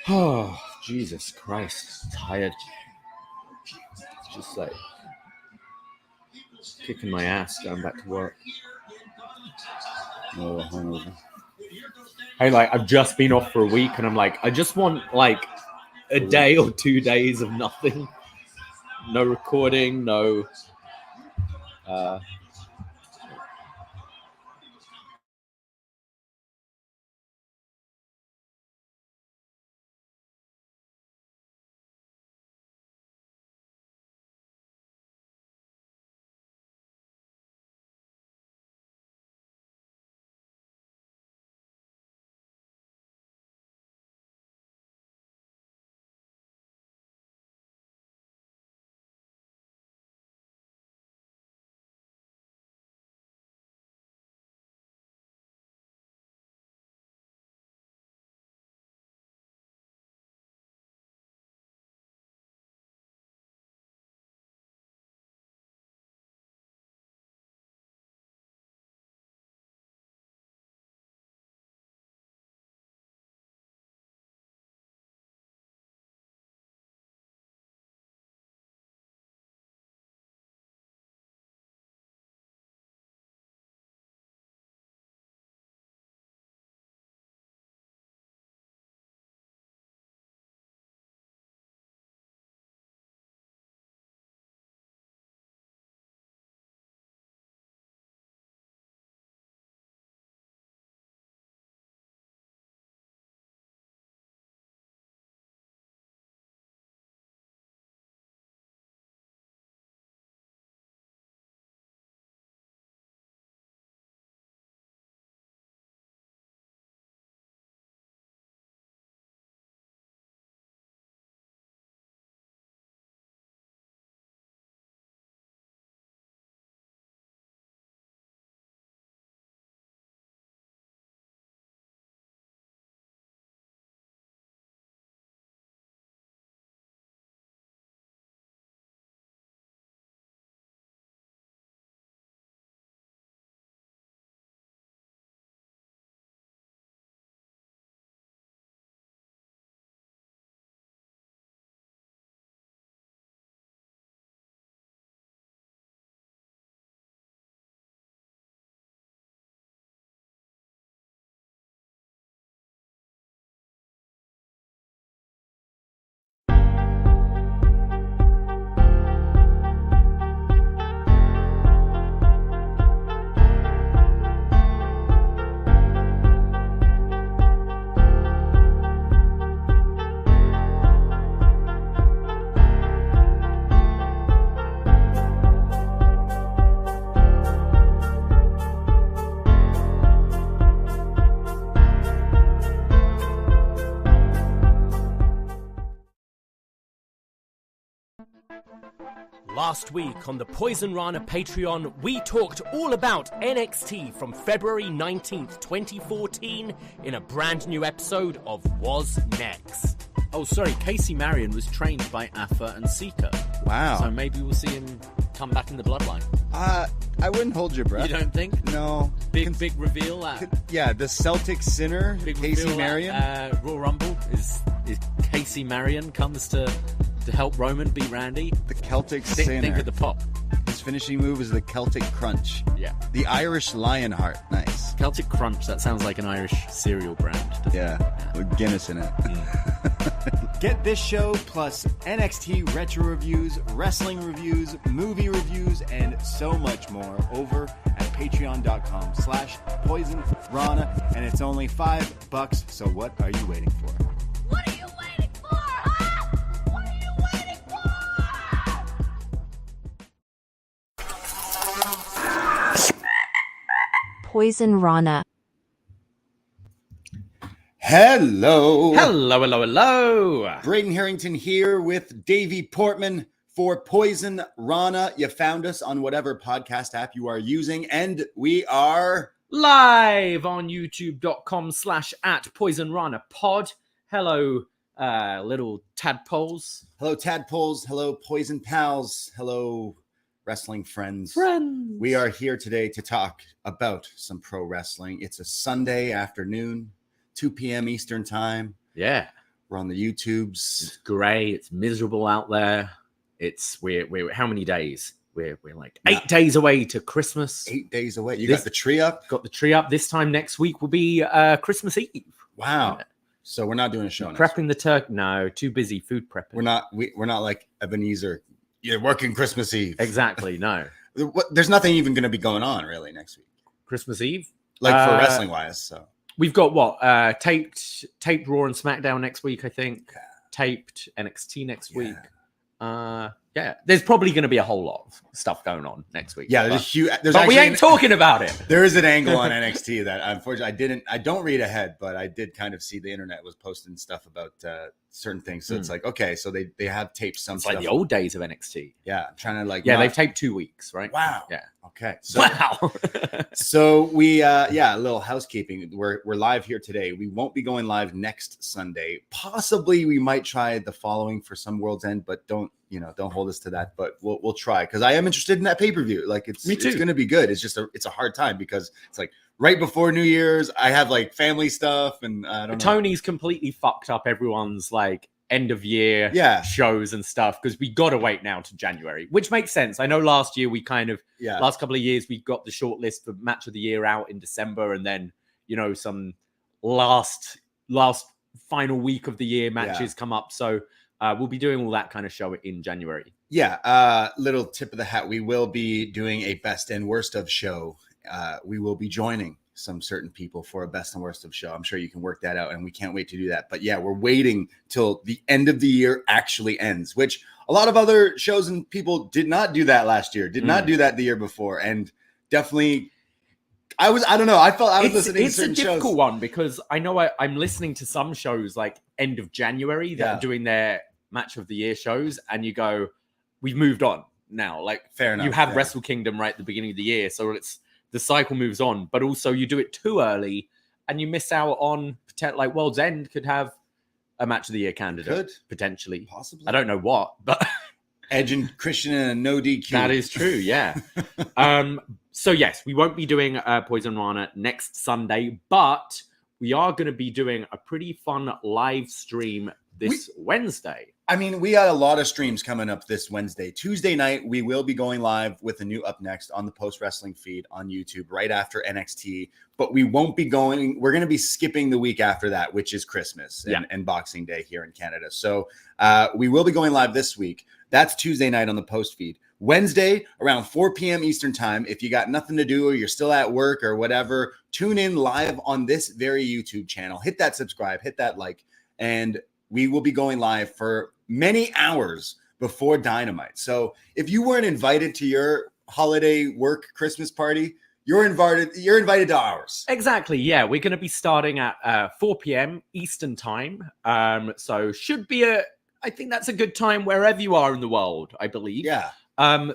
Oh, Jesus Christ. Tired. It's just like kicking my ass going back to work. Oh, hungover. Hey, I've just been off for a week and I'm like, I just want a day or 2 days of nothing. No recording, no... Last week on the Poisonrana Patreon, we talked all about NXT from February 19th, 2014 in a brand new episode of wasNXT. Oh, sorry, Casey Marion was trained by Afa and Sika. Wow. So maybe we'll see him come back in the bloodline. I wouldn't hold your breath. You don't think? No. Big reveal at... Yeah, the Celtic sinner, Big Casey reveal Marion. At, Royal Rumble is Casey Marion comes to help Roman beat Randy. The Celtic sinner. Think of the pop. His finishing move is the Celtic Crunch. Yeah. The Irish Lionheart. Nice. Celtic Crunch, that sounds like an Irish cereal brand. Yeah, with Guinness in it. Get this show plus NXT retro reviews, wrestling reviews, movie reviews, and so much more over at patreon.com/poisonrana, and it's only $5, so what are you waiting for? What are you waiting for, huh? What are you waiting for? Poisonrana. Hello. Hello. Braden Herrington here with Davie Portman for Poisonrana. You found us on whatever podcast app you are using, and we are Live on youtube.com/@PoisonRanaPod. Hello, little tadpoles. Hello, tadpoles. Hello, poison pals. Hello, wrestling friends. We are here today to talk about some pro wrestling. It's a Sunday afternoon, 2 p.m. Eastern time. Yeah. We're on the YouTubes. It's grey. It's miserable out there. We're how many days? We're like 8 days away to Christmas. 8 days away. You got the tree up? Got the tree up. This time next week will be Christmas Eve. Wow. So we're not doing a show next Prepping the turkey. No, too busy food prepping. We're not like Ebenezer. You're working Christmas Eve. Exactly. No. There's nothing even going to be going on really next week. Christmas Eve? Like for wrestling wise. So we've got what? Taped Raw and SmackDown next week, I think. Yeah. Taped NXT next week. Yeah, there's probably going to be a whole lot of stuff going on next week. Yeah, but we ain't talking about it. There is an angle on NXT that unfortunately I don't read ahead, but I did kind of see the internet was posting stuff about certain things. So it's like, okay, so they have taped some stuff. Like the old days of NXT. Yeah, I'm trying to they've taped 2 weeks, right? Wow. Yeah. Okay. So, wow. So we a little housekeeping. We're live here today. We won't be going live next Sunday. Possibly we might try the following for some World's End, but don't hold us to that. But we'll try because I am interested in that pay-per-view. Like it's going to be good. It's just it's a hard time because it's like right before New Year's. I have like family stuff and I don't know. Tony's completely fucked up everyone's like end of year shows and stuff because we got to wait now to January, which makes sense. I know last year we kind of last couple of years we got the short list for match of the year out in December and then some last final week of the year matches come up. So we'll be doing all that kind of show in January. Yeah. Little tip of the hat. We will be doing a best and worst of show. We will be joining some certain people for a best and worst of show. I'm sure you can work that out and we can't wait to do that. But yeah, we're waiting till the end of the year actually ends, which a lot of other shows and people did not do that last year, did not do that the year before. And definitely I don't know. I felt I was listening to certain shows. It's a difficult one because I know I'm listening to some shows like end of January that are doing their match of the year shows and you go, we've moved on now. Like fair enough. You have Wrestle Kingdom right at the beginning of the year. So the cycle moves on, but also you do it too early and you miss out on like World's End could have a match of the year candidate potentially. Possibly. I don't know what, but Edge and Christian and a no DQ. That is true. Yeah. So yes, we won't be doing Poison Rana next Sunday, but we are going to be doing a pretty fun live stream this Wednesday. I mean, we got a lot of streams coming up this Wednesday. Tuesday night, we will be going live with a new Up Next on the Post Wrestling feed on YouTube right after NXT. But we won't be going. We're going to be skipping the week after that, which is Christmas and Boxing Day here in Canada. So we will be going live this week. That's Tuesday night on the Post feed. Wednesday, around 4 p.m. Eastern time, if you got nothing to do or you're still at work or whatever, tune in live on this very YouTube channel. Hit that subscribe, hit that like, and we will be going live for many hours before Dynamite. So if you weren't invited to your holiday work Christmas party, you're invited to ours. Exactly. Yeah. We're going to be starting at 4 p.m. Eastern time. So should be I think that's a good time wherever you are in the world, I believe. Yeah.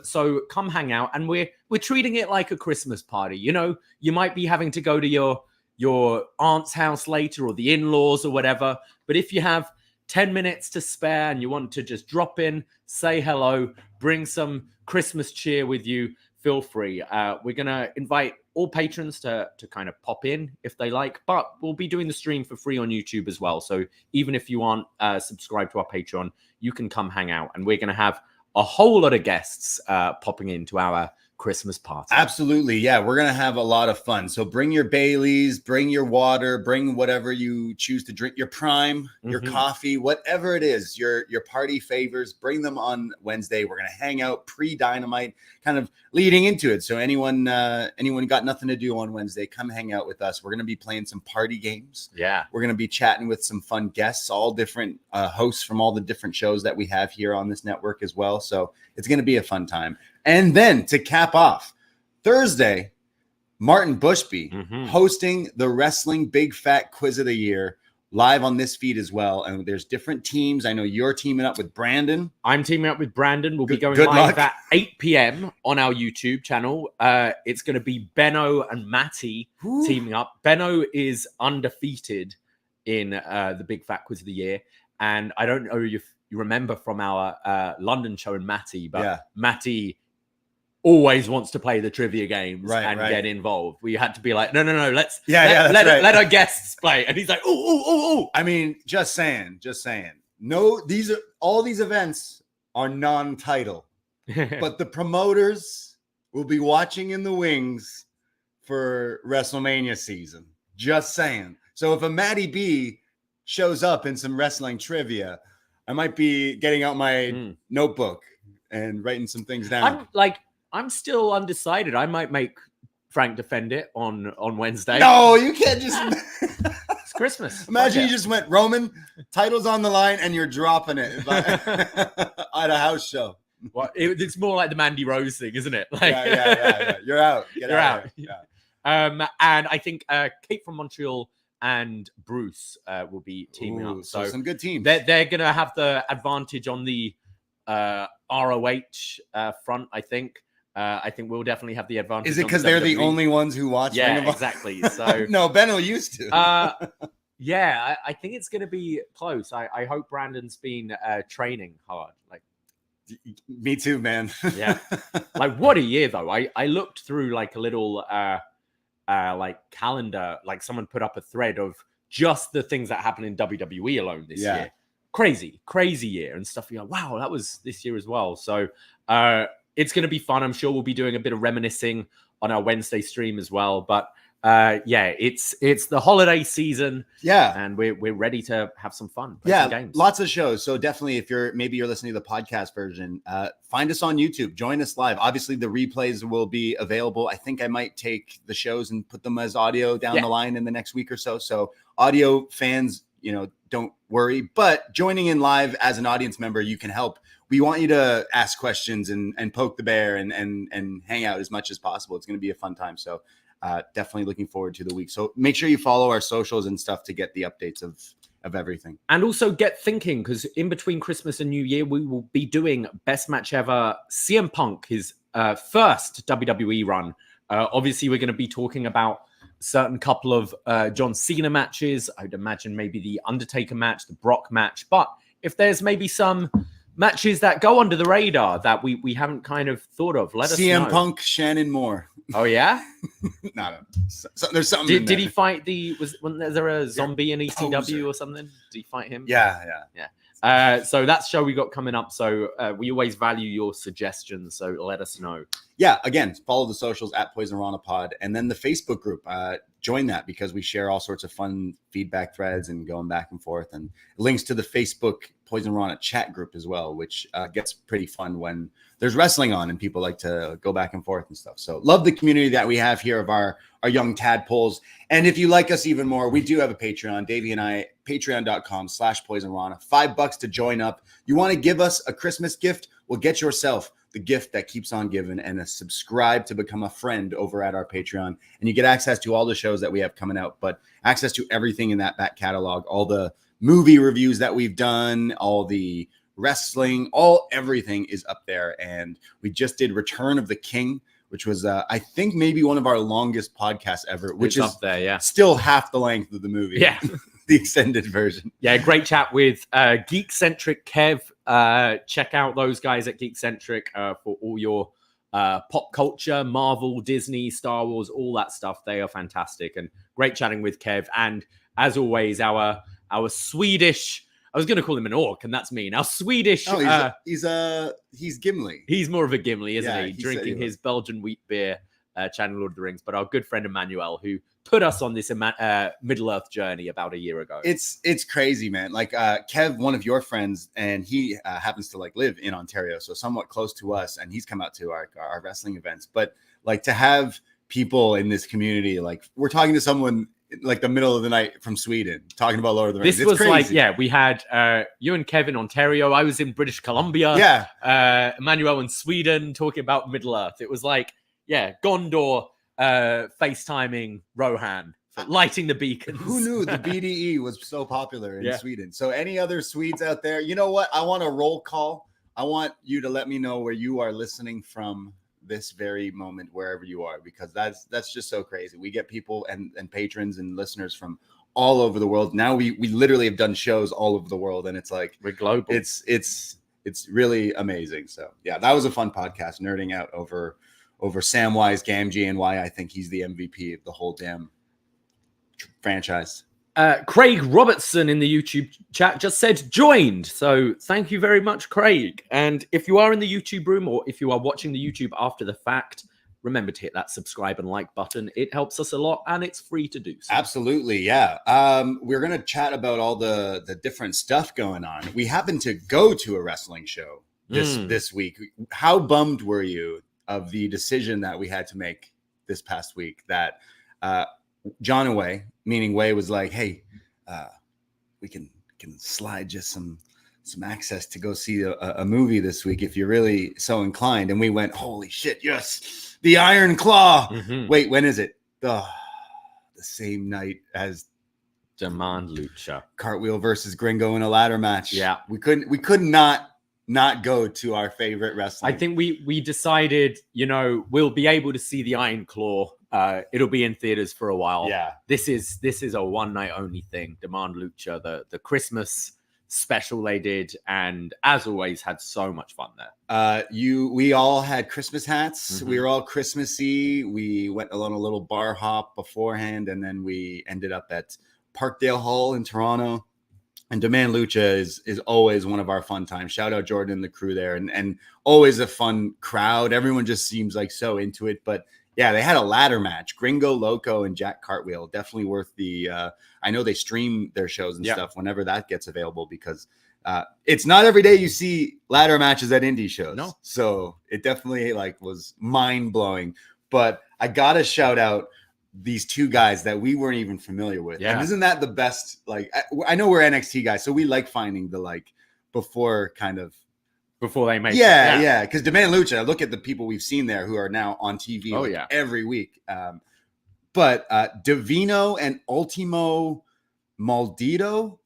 So come hang out and we're treating it like a Christmas party. You might be having to go to your aunt's house later or the in-laws or whatever. But if you have 10 minutes to spare and you want to just drop in, say hello, bring some Christmas cheer with you, feel free. We're going to invite all patrons to kind of pop in if they like, but we'll be doing the stream for free on YouTube as well. So even if you aren't subscribed to our Patreon, you can come hang out and we're going to have a whole lot of guests popping into our Christmas party. Absolutely. Yeah, we're going to have a lot of fun. So bring your Baileys, bring your water, bring whatever you choose to drink, your Prime, your coffee, whatever it is, your party favors, bring them on Wednesday. We're going to hang out pre-Dynamite, kind of leading into it. So anyone got nothing to do on Wednesday, come hang out with us. We're going to be playing some party games. Yeah. We're going to be chatting with some fun guests, all different hosts from all the different shows that we have here on this network as well. So it's going to be a fun time. And then to cap off, Thursday, Martin Bushby hosting the Wrestling Big Fat Quiz of the Year live on this feed as well. And there's different teams. I know you're teaming up with Brandon. I'm teaming up with Brandon. We'll be going live at 8 p.m. on our YouTube channel. It's going to be Benno and Matty teaming up. Benno is undefeated in the Big Fat Quiz of the Year. And I don't know if you remember from our London show in Matty, but Matty always wants to play the trivia games Right, and right. get involved. We had to be like, no, let's that's right. let our guests play. And he's like, ooh. I mean, just saying. No, all these events are non-title, but the promoters will be watching in the wings for WrestleMania season. Just saying. So if a Matty B shows up in some wrestling trivia, I might be getting out my notebook and writing some things down. I'm still undecided. I might make Frank defend it on Wednesday. No, you can't just. It's Christmas. Imagine you just went, Roman, title's on the line, and you're dropping it at a house show. Well, it's more like the Mandy Rose thing, isn't it? Like, Yeah. You're out. You're out. Yeah. And I think Kate from Montreal and Bruce will be teaming up. So some good teams. They're going to have the advantage on the ROH front, I think. I think we'll definitely have the advantage. Is it because they're the only ones who watch? Yeah, exactly. So no, Benno used to. Yeah, I think it's going to be close. I hope Brandon's been training hard. Like, me too, man. Yeah, like what a year though. I looked through like a little like calendar. Like someone put up a thread of just the things that happened in WWE alone this year. Crazy year and stuff. You're like, wow, that was this year as well. So it's going to be fun. I'm sure we'll be doing a bit of reminiscing on our Wednesday stream as well. But yeah, it's the holiday season. Yeah. And we're ready to have some fun. Yeah, games. lots of shows. So definitely if you're listening to the podcast version, find us on YouTube, join us live. Obviously the replays will be available. I think I might take the shows and put them as audio down the line in the next week or so. So audio fans, don't worry, but joining in live as an audience member, you can help. We want you to ask questions and poke the bear and hang out as much as possible. It's going to be a fun time. So definitely looking forward to the week. So make sure you follow our socials and stuff to get the updates of everything. And also get thinking, because in between Christmas and New Year, we will be doing Best Match Ever CM Punk, his first WWE run. Obviously, we're going to be talking about certain couple of John Cena matches. I'd imagine maybe the Undertaker match, the Brock match. But if there's maybe some matches that go under the radar that we haven't kind of thought of, let us know. CM Punk, Shannon Moore. Oh, yeah? No. There's something. Did he fight was there a zombie in ECW or something? Did he fight him? Yeah. So that's show we got coming up. So we always value your suggestions. So let us know. Yeah. Again, follow the socials at Poisonrana Pod, and then the Facebook group. Join that because we share all sorts of fun feedback threads and going back and forth, and links to the Facebook Poisonrana chat group as well, which gets pretty fun when there's wrestling on and people like to go back and forth and stuff. So love the community that we have here of our young tadpoles. And if you like us even more, we do have a Patreon, Davie and I, patreon.com/Poisonrana, $5 to join up. You want to give us a Christmas gift? Well, get yourself the gift that keeps on giving and subscribe to become a friend over at our Patreon. And you get access to all the shows that we have coming out, but access to everything in that back catalog, all the movie reviews that we've done, all the wrestling, everything is up there. And we just did Return of the King, which was, I think, maybe one of our longest podcasts ever, which is up there, yeah, still half the length of the movie. Yeah. The extended version. Yeah, great chat with Geekcentric Kev. Check out those guys at Geekcentric for all your pop culture, Marvel, Disney, Star Wars, all that stuff. They are fantastic, and great chatting with Kev. And as always, our Swedish, I was going to call him an orc, and that's mean. Our Swedish. Oh, he's Gimli. He's more of a Gimli, isn't he? He Drinking his Belgian wheat beer, chatting Lord of the Rings. But our good friend Emmanuel, who put us on this Middle Earth journey about a year ago. It's crazy, man. Like Kev, one of your friends, and he happens to live in Ontario, so somewhat close to us, and he's come out to our wrestling events. But like to have people in this community, like we're talking to someone like the middle of the night from Sweden talking about Lord of the Rings. This was crazy. We had you and Kev in Ontario. I was in British Columbia. Yeah. Emmanuel in Sweden talking about Middle Earth. It was like, Gondor FaceTiming Rohan, lighting the beacons. Who knew the BDE was so popular in Sweden? So any other Swedes out there, you know what? I want a roll call. I want you to let me know where you are listening from this very moment, wherever you are, because that's just so crazy. We get people and patrons and listeners from all over the world. Now we literally have done shows all over the world, and it's like we're global. It's really amazing. So yeah, that was a fun podcast, nerding out over over Samwise Gamgee and why I think he's the MVP of the whole damn franchise. Craig Robertson in the YouTube chat just said joined. So thank you very much, Craig. And if you are in the YouTube room or if you are watching the YouTube after the fact, remember to hit that subscribe and like button. It helps us a lot and it's free to do so. Absolutely. Yeah. We're going to chat about all the different stuff going on. We happened to go to a wrestling show this week. How bummed were you of the decision that we had to make this past week that John Away, meaning Way, was like, hey, we can slide just some access to go see a movie this week if you're really so inclined. And we went, holy shit, yes, the Iron Claw. Wait, when is it? The same night as Demand Lucha. Cartwheel versus Gringo in a ladder match. Yeah. We could not go to our favorite wrestling. I think we decided, we'll be able to see the Iron Claw. It'll be in theaters for a while. Yeah. This is a one night only thing. Demand Lucha, the Christmas special they did, and as always had so much fun there. We all had Christmas hats. We were all Christmassy. We went on a little bar hop beforehand, and then we ended up at Parkdale Hall in Toronto. And Demand Lucha is always one of our fun times. Shout out Jordan and the crew there, and always a fun crowd. Everyone just seems like so into it. But yeah, they had a ladder match. Gringo Loco and Jack Cartwheel. Definitely worth the I know they stream their shows and stuff whenever that gets available, because it's not every day you see ladder matches at indie shows. No. So it definitely was mind-blowing. But I gotta shout out these two guys that we weren't even familiar with. Yeah. And isn't that the best? Like, I know we're NXT guys, so we like finding the before they make yeah. Because Demand Lucha, look at the people we've seen there who are now on TV every week. But Davino and Ultimo Maldito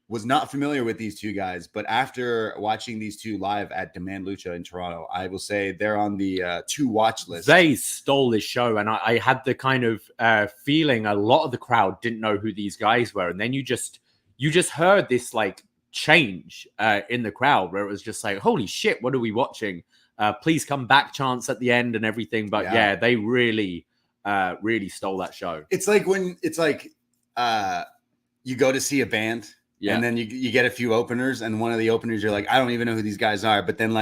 was not familiar with these two guys, but after watching these two live at Demand Lucha in Toronto, I will say they're on the to watch list. They stole this show, and I had the kind of feeling a lot of the crowd didn't know who these guys were, and then you just heard this change in the crowd where it was just like, holy shit, what are we watching? Please come back chants at the end and everything. But yeah they really stole that show. It's like when you go to see a band. Yeah. And then you get a few openers, and one of the openers you're like, I don't even know who these guys are. But then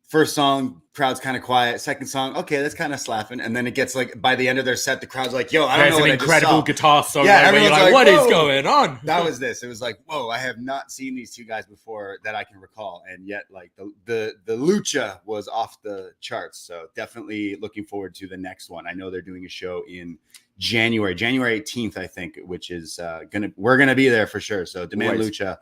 first song, crowd's kind of quiet. Second song, okay, that's kind of slapping. And then it gets by the end of their set, the crowd's like, yo, I don't know what I just saw. There's an incredible guitar solo. Yeah, everyone's like, what is going on? That was this. It was like, whoa, I have not seen these two guys before that I can recall. And yet the Lucha was off the charts. So definitely looking forward to the next one. I know they're doing a show in January 18th, I think, which is we're gonna be there for sure. So Demand Lucha,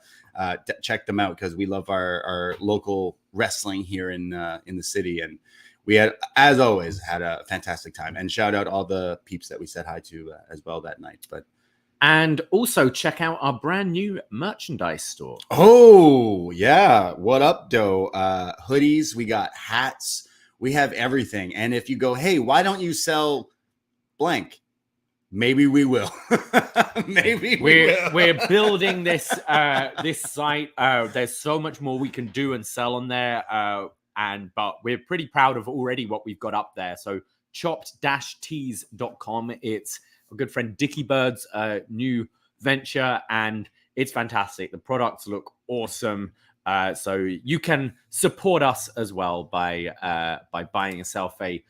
check them out, because we love our local wrestling here in the city, and we had, as always, had a fantastic time. And shout out all the peeps that we said hi to as well that night. And also check out our brand new merchandise store. Oh yeah, what up, doe? Hoodies, we got hats, we have everything. And if you go, hey, why don't you sell blank? Maybe we will. We're building this this site. There's so much more we can do and sell on there. But we're pretty proud of already what we've got up there. So chopped-tees.com. It's our good friend Dickie Bird's new venture, and it's fantastic. The products look awesome. So you can support us as well by buying yourself a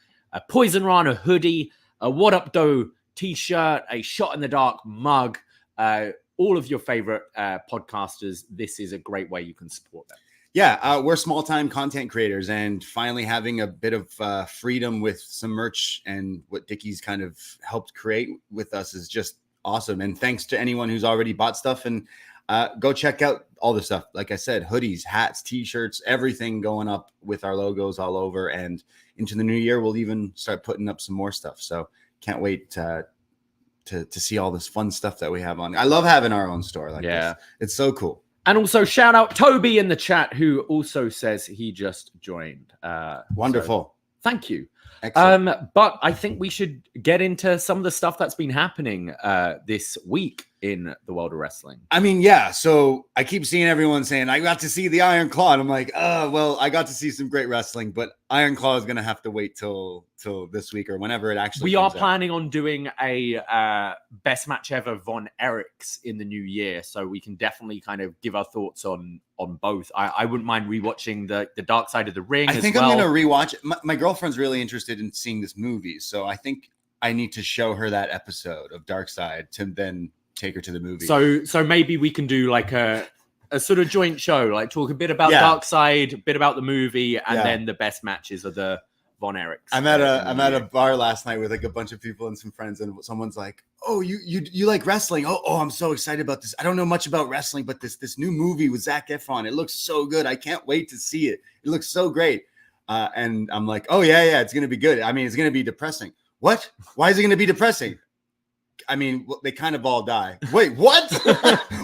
Poison Rana hoodie, a What Up Doe t-shirt, a Shot in the Dark mug, all of your favorite podcasters. This is a great way you can support them. Yeah, we're small-time content creators, and finally having a bit of freedom with some merch and what Dickie's kind of helped create with us is just awesome. And thanks to anyone who's already bought stuff, and go check out all the stuff. Like I said, hoodies, hats, t-shirts, everything going up with our logos all over. And into the new year, we'll even start putting up some more stuff. So can't wait to see all this fun stuff that we have on. I love having our own store like this. It's so cool. And also shout out Toby in the chat, who also says he just joined. Wonderful. So thank you. Excellent. But I think we should get into some of the stuff that's been happening this week in the world of wrestling. I mean, yeah. So I keep seeing everyone saying, I got to see the Iron Claw. And I'm like, well, I got to see some great wrestling, but Iron Claw is going to have to wait till this week or whenever it actually We are comes out. planning on doing a best match ever Von Erichs in the new year. So we can definitely kind of give our thoughts on both. I wouldn't mind rewatching the Dark Side of the Ring. I think I'm going to rewatch it. My girlfriend's really interested in seeing this movie. So I think I need to show her that episode of Dark Side to then take her to the movie. So maybe we can do like a sort of joint show, like talk a bit about Dark Side, a bit about the movie, and then the best matches of the Von Erichs. I'm at a bar last night with like a bunch of people and some friends, and someone's like, "Oh, you like wrestling? Oh, I'm so excited about this. I don't know much about wrestling, but this new movie with Zac Efron, it looks so good. I can't wait to see it. It looks so great." And I'm like, "Oh yeah, it's gonna be good. I mean, it's gonna be depressing. What? Why is it gonna be depressing? I mean, they kind of all die. Wait, what?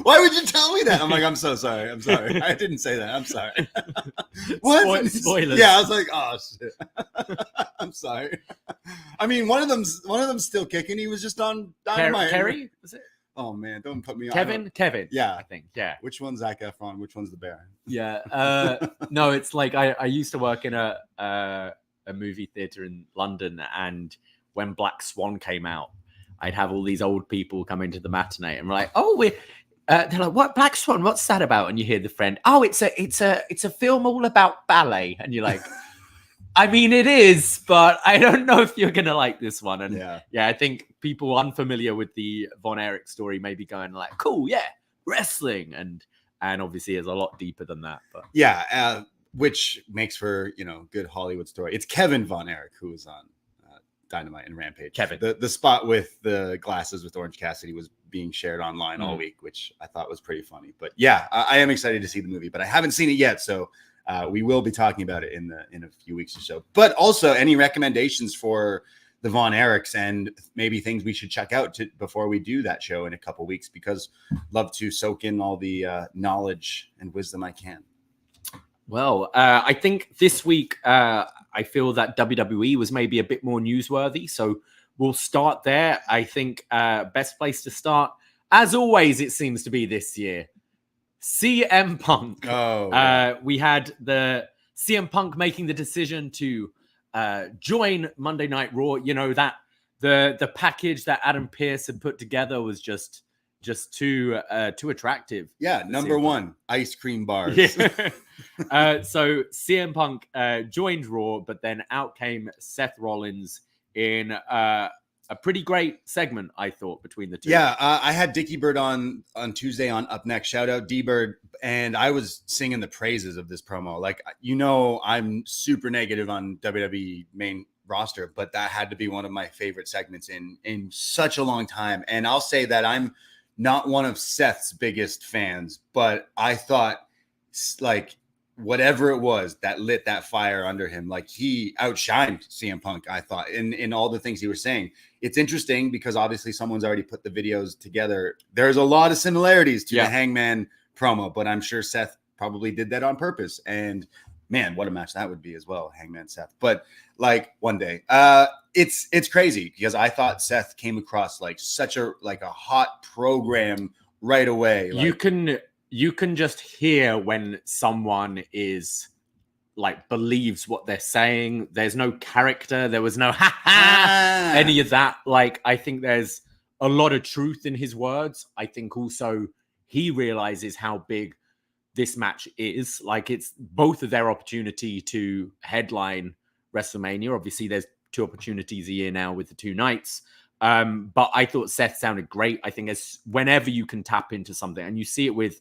Why would you tell me that?" I'm like, I'm so sorry. I'm sorry. I didn't say that. I'm sorry. What? Spoilers. Yeah, I was like, oh shit. I'm sorry. I mean, one of them's still kicking. He was just on Dynamite. Kerry? Was it? Oh man, don't put me on. Kevin. Yeah, I think. Yeah. Which one's Zac Efron? Which one's the bear? Yeah. No, it's like I used to work in a movie theater in London, and when Black Swan came out, I'd have all these old people come into the matinee and we're like, "Oh, they're like, what Black Swan? What's that about?" And you hear the friend, "Oh, it's a film all about ballet." And you're like, "I mean, it is, but I don't know if you're gonna like this one." And yeah, I think people unfamiliar with the Von Erich story may be going like, "Cool, yeah, wrestling," and obviously it's a lot deeper than that. But yeah, which makes for good Hollywood story. It's Kevin Von Erich who was on Dynamite and Rampage. Kevin. The spot with the glasses with Orange Cassidy was being shared online all week, which I thought was pretty funny. But yeah, I am excited to see the movie, but I haven't seen it yet, so we will be talking about it in a few weeks or so. But also, any recommendations for the Von Erichs and maybe things we should check out before we do that show in a couple weeks, because I'd love to soak in all the knowledge and wisdom I can. Well, I think this week I feel that WWE was maybe a bit more newsworthy, so we'll start there. I think best place to start, as always, it seems to be this year, CM Punk. We had the CM Punk making the decision to join Monday Night Raw. You know, that the package that Adam Pearce had put together was just too attractive. Yeah, number one, ice cream bars. Yeah. So CM Punk joined Raw, but then out came Seth Rollins in a pretty great segment, I thought, between the two. Yeah, I had Dickie Bird on Tuesday on Up Next. Shout out D-Bird. And I was singing the praises of this promo. Like, I'm super negative on WWE main roster, but that had to be one of my favorite segments in such a long time. And I'll say that I'm not one of Seth's biggest fans, but I thought, like, whatever it was that lit that fire under him, like, he outshined CM Punk, I thought, in all the things he was saying. It's interesting because obviously someone's already put the videos together. There's a lot of similarities to the Hangman promo, but I'm sure Seth probably did that on purpose. And man, what a match that would be as well, Hangman Seth. But like one day, it's crazy because I thought Seth came across like such a hot program right away. Like, you can just hear when someone is like believes what they're saying. There's no character. There was no any of that. Like, I think there's a lot of truth in his words. I think also he realizes how big this match is. Like, it's both of their opportunity to headline WrestleMania. Obviously, there's two opportunities a year now with the two nights. But I thought Seth sounded great. I think as whenever you can tap into something, and you see it with,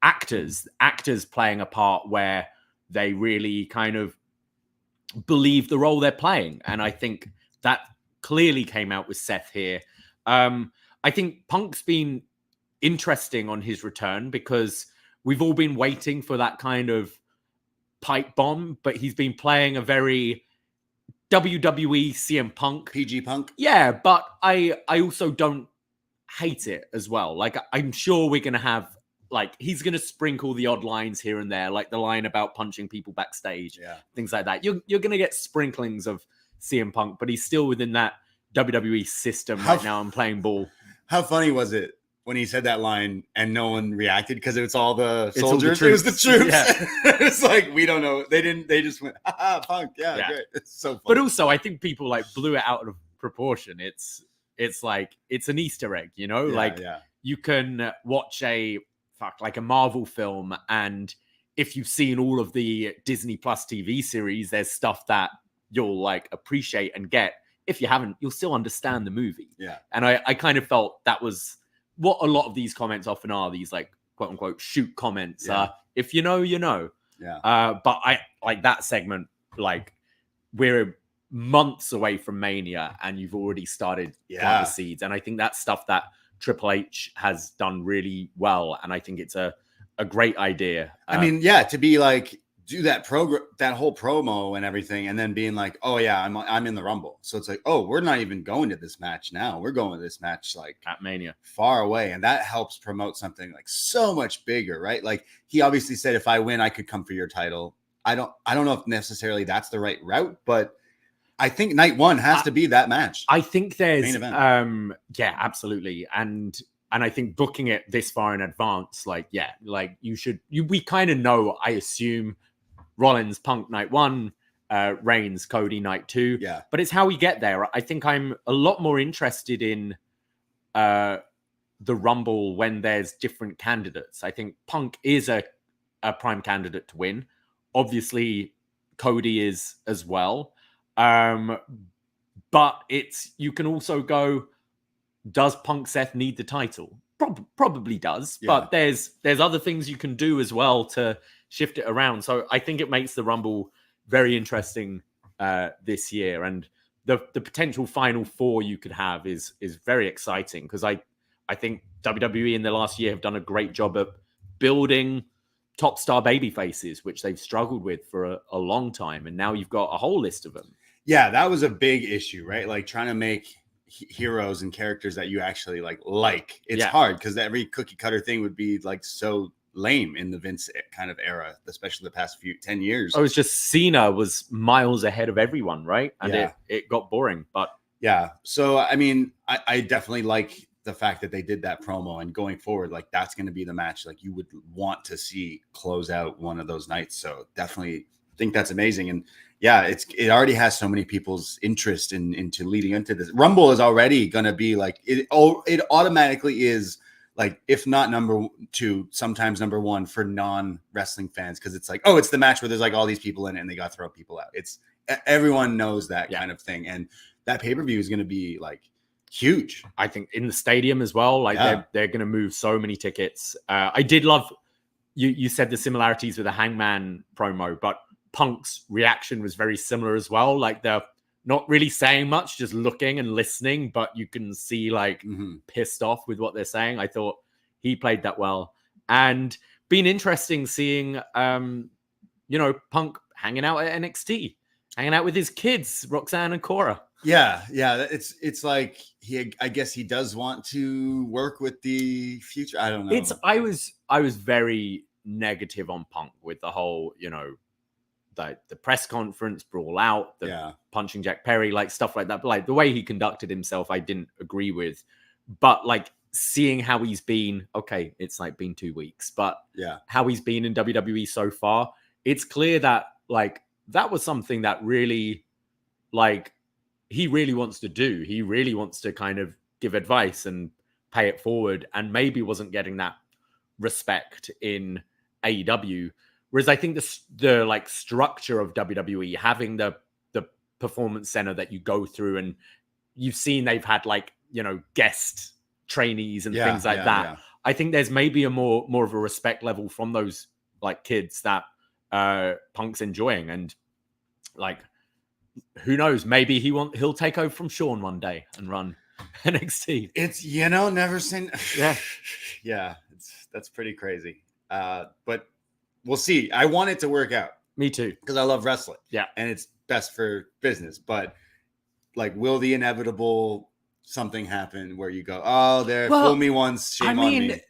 actors playing a part where they really kind of believe the role they're playing. And I think that clearly came out with Seth here. I think Punk's been interesting on his return because we've all been waiting for that kind of pipe bomb, but he's been playing a very WWE CM Punk. PG Punk. Yeah, but I also don't hate it as well. Like, I'm sure we're going to have like he's going to sprinkle the odd lines here and there, like the line about punching people backstage, things like that. You're going to get sprinklings of CM Punk, but he's still within that WWE system right now and playing ball. How funny was it when he said that line and no one reacted because it's all the soldiers? It was the troops. Yeah. It's like, we don't know. They just went, Punk. Yeah, great. It's so funny. But also, I think people like blew it out of proportion. It's like, it's an Easter egg, you know? You can watch a Marvel film, and if you've seen all of the Disney Plus TV series, there's stuff that you'll like appreciate and get. If you haven't, you'll still understand the movie. Yeah. And I kind of felt that was what a lot of these comments often are, these like quote unquote shoot comments. If you know, you know. Yeah. But I like that segment, like we're months away from Mania and you've already started planting the seeds. And I think that's stuff that Triple H has done really well. And I think it's a great idea. I mean, to be like, do that whole promo and everything, and then being like, oh yeah, I'm in the Rumble. So it's like, oh, we're not even going to this match now. We're going to this match like at Mania, far away, and that helps promote something like so much bigger, right? Like he obviously said, if I win, I could come for your title. I don't know if necessarily that's the right route, but I think night one has to be that match. I think there's main event. Absolutely, and I think booking it this far in advance, we kind of know. I assume Rollins, Punk night one, Reigns, Cody night two. Yeah. But it's how we get there. I think I'm a lot more interested in the Rumble when there's different candidates. I think Punk is a prime candidate to win. Obviously, Cody is as well. But you can also go, does Punk Seth need the title? Probably does. Yeah. But there's other things you can do as well to shift it around. So I think it makes the Rumble very interesting this year, and the potential Final Four you could have is very exciting, because I think WWE in the last year have done a great job of building top star baby faces, which they've struggled with for a long time, and now you've got a whole list of them. Yeah, that was a big issue, right? Like trying to make heroes and characters that you actually like. It's hard because every cookie cutter thing would be like so lame in the Vince kind of era, especially the past 10 years. Oh, it's just Cena was miles ahead of everyone, right? And it got boring, but yeah. So I mean, I definitely like the fact that they did that promo, and going forward, like that's going to be the match like you would want to see close out one of those nights. So definitely think that's amazing. And yeah, it already has so many people's interest into leading into this. Rumble is already going to be like it automatically is. Like, if not number two, sometimes number one for non-wrestling fans, because it's like, oh, it's the match where there's like all these people in it and they got to throw people out. It's everyone knows that kind of thing, and that pay-per-view is going to be like huge. I think in the stadium as well. Like they're going to move so many tickets. I did love you said the similarities with the Hangman promo, but Punk's reaction was very similar as well. Like they're not really saying much, just looking and listening, but you can see like pissed off with what they're saying. I thought he played that well, and been interesting seeing, Punk hanging out at NXT, hanging out with his kids, Roxanne and Cora. Yeah. It's like I guess he does want to work with the future. I don't know. I was very negative on Punk with the whole, the press conference, brawl out, punching Jack Perry, like stuff like that. But like the way he conducted himself, I didn't agree with. But like seeing how he's been, okay, it's like been 2 weeks, but how he's been in WWE so far, it's clear that like that was something that really, like, he really wants to do. He really wants to kind of give advice and pay it forward, and maybe wasn't getting that respect in AEW. Whereas I think the like structure of WWE, having the performance center that you go through, and you've seen they've had like, guest trainees and things like that. Yeah. I think there's maybe a more of a respect level from those like kids that Punk's enjoying, and like, who knows, maybe he'll take over from Shawn one day and run NXT. It's, never seen. Yeah. That's pretty crazy. But we'll see. I want it to work out. Me too. Because I love wrestling. Yeah. And it's best for business. But like, will the inevitable something happen where you go, oh, fool me once, shame on me?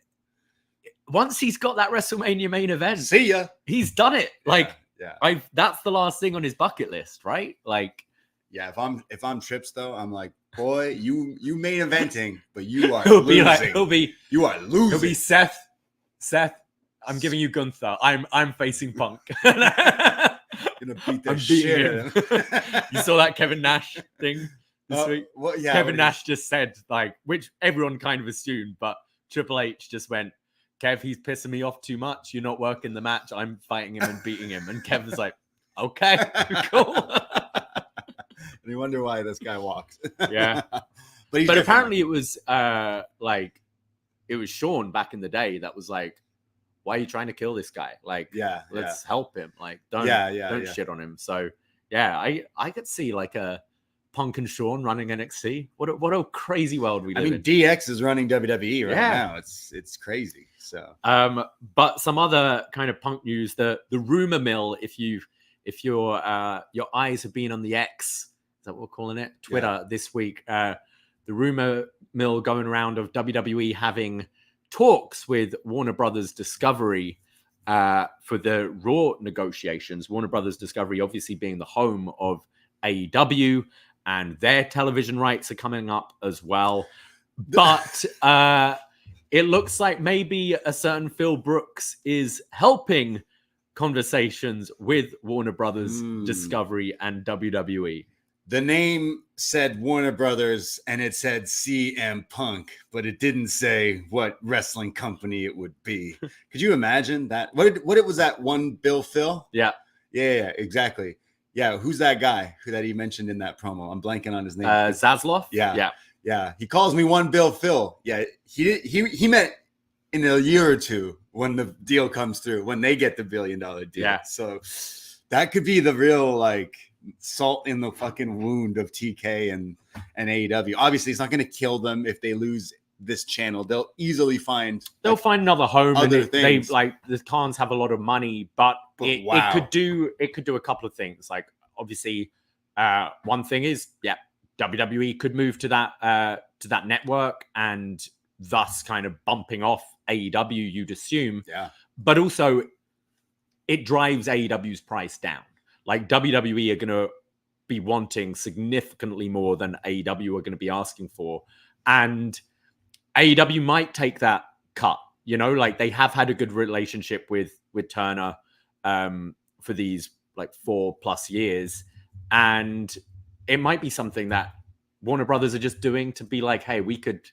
once he's got that WrestleMania main event, See ya. he's done it. Like, yeah. that's the last thing on his bucket list, right? Like, Yeah, if I'm Trips though, I'm like, boy, you main eventing, but you are he'll losing. be like, you are losing. He'll be Seth, I'm giving you Gunther. I'm facing Punk. Gonna beat the shit out of him. You saw that Kevin Nash thing this week? Well, yeah, Kevin Nash just said, like, which everyone kind of assumed, but Triple H just went, Kev, he's pissing me off too much. You're not working the match. I'm fighting him and beating him. And Kevin's like, okay, cool. And you wonder why this guy walks. Yeah. But apparently it was like, it was Sean back in the day that was like, why are you trying to kill this guy? Like, let's help him. Like, don't shit on him. So yeah, I could see like a Punk and Sean running NXT. What a crazy world we live in. DX is running WWE right now. It's crazy. So but some other kind of Punk news, the rumor mill, if your eyes have been on the X, is that what we're calling it? Twitter this week, the rumor mill going around of WWE having talks with Warner Brothers Discovery for the Raw negotiations. Warner Brothers Discovery obviously being the home of AEW, and their television rights are coming up as well. But it looks like maybe a certain Phil Brooks is helping conversations with Warner Brothers Discovery and WWE. The name said Warner Brothers and it said CM Punk, but it didn't say what wrestling company it would be. Could you imagine that? What it was that one Bill Phil? Yeah, exactly. Yeah, who's that guy that he mentioned in that promo? I'm blanking on his name. Zasloff? Yeah. He calls me one Bill Phil. Yeah, he meant in a year or two when the deal comes through, when they get the $1 billion deal. Yeah. So that could be the real like salt in the fucking wound of TK and AEW. Obviously, it's not going to kill them if they lose this channel. They'll easily find another home. Other and they like the Khans have a lot of money, but it could do a couple of things. Like obviously, one thing is WWE could move to that network and thus kind of bumping off AEW. You'd assume, but also it drives AEW's price down. Like WWE are going to be wanting significantly more than AEW are going to be asking for. And AEW might take that cut, like they have had a good relationship with Turner for these like 4+ years. And it might be something that Warner Brothers are just doing to be like, hey, we could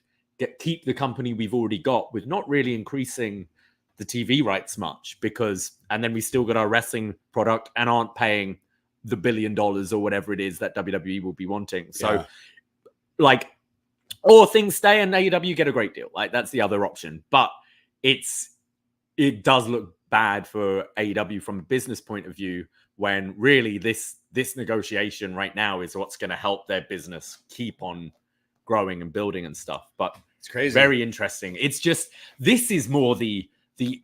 keep the company we've already got with not really increasing the TV rights much and then we still got our wrestling product and aren't paying the $1 billion or whatever it is that WWE will be wanting. So like, or things stay and AEW get a great deal. Like that's the other option, but it does look bad for AEW from a business point of view when really this negotiation right now is what's going to help their business keep on growing and building and stuff. But it's crazy. Very interesting. It's just, this is more the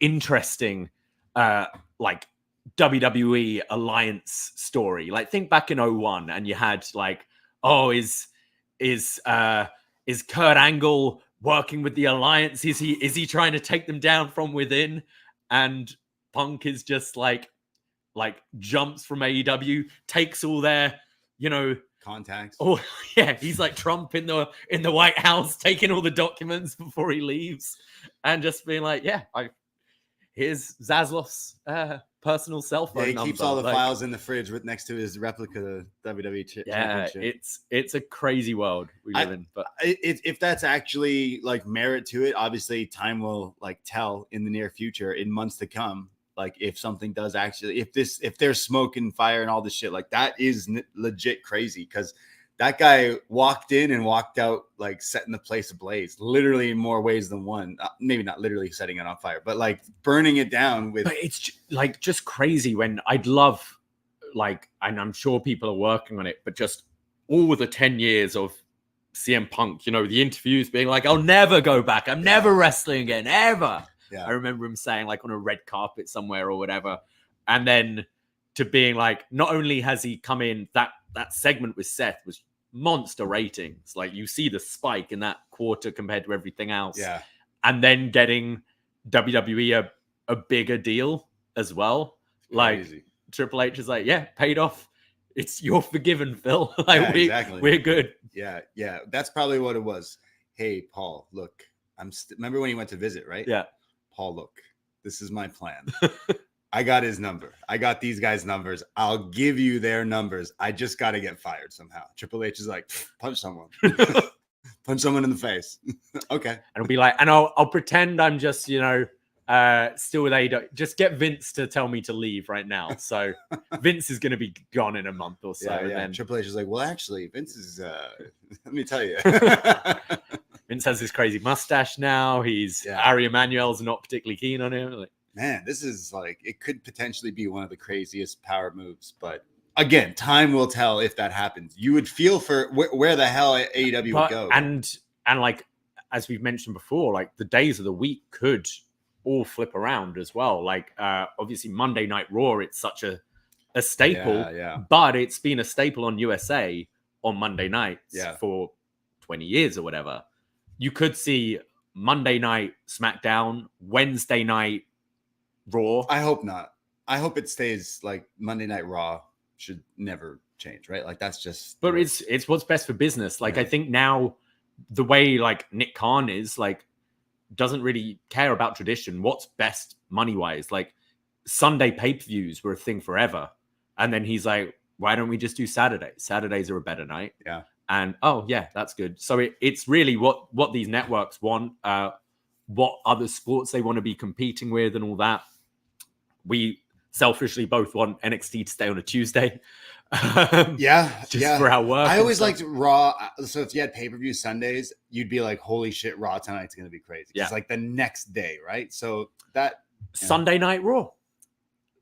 interesting, like WWE alliance story. Like think back in 2001 and you had like, is Kurt Angle working with the alliance? Is he trying to take them down from within? And Punk is just like jumps from AEW, takes all their, contacts. Oh yeah, he's like Trump in the White House, taking all the documents before he leaves, and just being like, here's Zasloff's personal cell phone he number. keeps all the files in the fridge next to his replica WWE championship. It's a crazy world we live in. But if that's actually like merit to it, obviously time will like tell in the near future, in months to come. Like if something does actually, if there's smoke and fire and all this shit, like that is legit crazy because that guy walked in and walked out like setting the place ablaze, literally in more ways than one. Maybe not literally setting it on fire, but like burning it down with. But it's like just crazy when I'd love like, and I'm sure people are working on it, but just all the 10 years of CM Punk, the interviews being like, I'll never go back. I'm never wrestling again, ever. Yeah. I remember him saying like on a red carpet somewhere or whatever. And then to being like, not only has he come in, that segment with Seth was monster ratings. Like you see the spike in that quarter compared to everything else. Yeah. And then getting WWE a bigger deal as well. Like Crazy. Triple H is like, yeah, paid off. You're forgiven, Phil. Yeah, exactly. We're good. Yeah. That's probably what it was. Hey, Paul, look, remember when he went to visit, right? Yeah. Paul, look, this is my plan. I got his number. I got these guys' numbers. I'll give you their numbers. I just got to get fired somehow. Triple H is like, punch someone. Punch someone in the face. Okay. And it'll be like, and I'll pretend I'm just, still with AEW. Just get Vince to tell me to leave right now. So Vince is going to be gone in a month or so. Yeah. Then Triple H is like, well, actually, Vince is, let me tell you. Vince has this crazy mustache now. Ari Emanuel's not particularly keen on him. Like, man, this is like, it could potentially be one of the craziest power moves, but again, time will tell if that happens. You would feel for where the hell AEW would go. And like, as we've mentioned before, like the days of the week could all flip around as well. Like, obviously Monday Night Raw, it's such a staple, but it's been a staple on USA on Monday nights for 20 years or whatever. You could see Monday night SmackDown, Wednesday night Raw. I hope not. I hope it stays like Monday Night Raw should never change, right? Like that's just. But it's what's best for business. Like I think now the way like Nick Khan is like doesn't really care about tradition. What's best money wise? Like Sunday pay-per-views were a thing forever, and then he's like, why don't we just do Saturdays? Saturdays are a better night. Yeah. And oh yeah, that's good. So it's really what these networks want, what other sports they want to be competing with, and all that. We selfishly both want NXT to stay on a Tuesday. Just for our work. I always liked Raw. So if you had pay-per-view Sundays, you'd be like, holy shit, Raw tonight's going to be crazy. It's like the next day, right? So that Sunday Night Raw,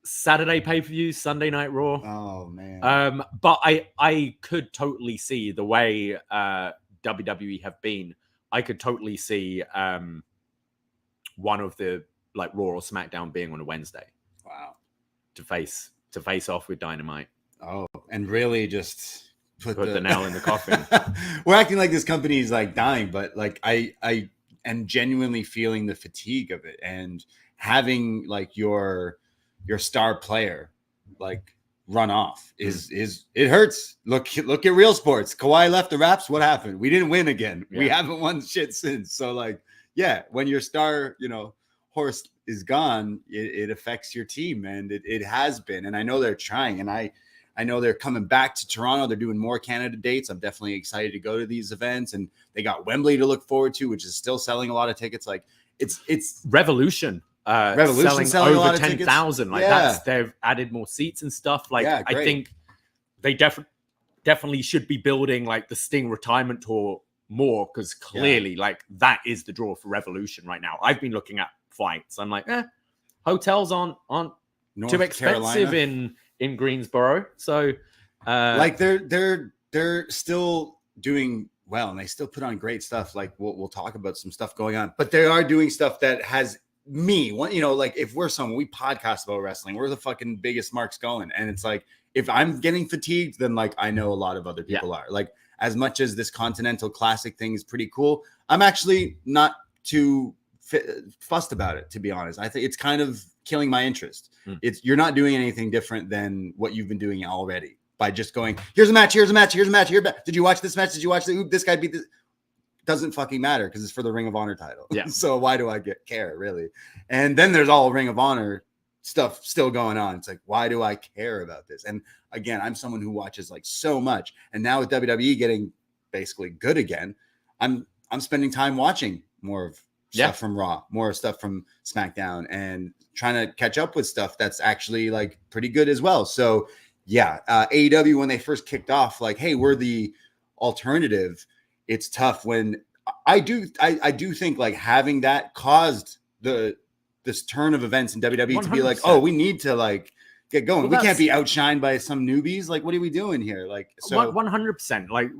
Saturday pay-per-view, Sunday Night Raw. Oh man. But I could totally see the way WWE have been. I could totally see one of the like Raw or SmackDown being on a Wednesday. Wow. To face off with Dynamite. Oh, and really just put the nail in the coffin. We're acting like this company is like dying, but like I am genuinely feeling the fatigue of it, and having like your star player like run off is it hurts. Look at real sports. Kawhi left the Raps. What happened? We didn't win again. Yeah. We haven't won shit since. So like, yeah, when your star, horse is gone, it affects your team, and it has been. And I know they're trying, and I know they're coming back to Toronto. They're doing more Canada dates. I'm definitely excited to go to these events, and they got Wembley to look forward to, which is still selling a lot of tickets. Like it's Revolution. Selling over 10,000. Like they've added more seats and stuff. Like I think they definitely should be building like the Sting retirement tour more, because clearly like that is the draw for Revolution right now. I've been looking at flights. I'm like, hotels aren't North too expensive Carolina. in Greensboro. So like they're still doing well, and they still put on great stuff. Like we'll talk about some stuff going on, but they are doing stuff that has me, like if we're someone, we podcast about wrestling, we're the fucking biggest marks going. And it's like, if I'm getting fatigued, then like, I know a lot of other people are. Like, as much as this Continental Classic thing is pretty cool, I'm actually not too fussed about it, to be honest. I think it's kind of killing my interest. You're not doing anything different than what you've been doing already by just going, here's a match, here's a match, here's a match, did you watch this match? Did you watch this guy beat this? Doesn't fucking matter, because it's for the Ring of Honor title. Yeah. So why do I care, really? And then there's all Ring of Honor stuff still going on. It's like, why do I care about this? And again, I'm someone who watches like so much, and now with WWE getting basically good again, I'm spending time watching more of stuff from Raw, more stuff from SmackDown, and trying to catch up with stuff that's actually like pretty good as well. So AEW, when they first kicked off, like, hey, we're the alternative. It's tough when I do think like having that caused this turn of events in WWE 100%. To be like, oh, we need to like get going. We can't be outshined by some newbies. Like, what are we doing here? Like, so 100%. Like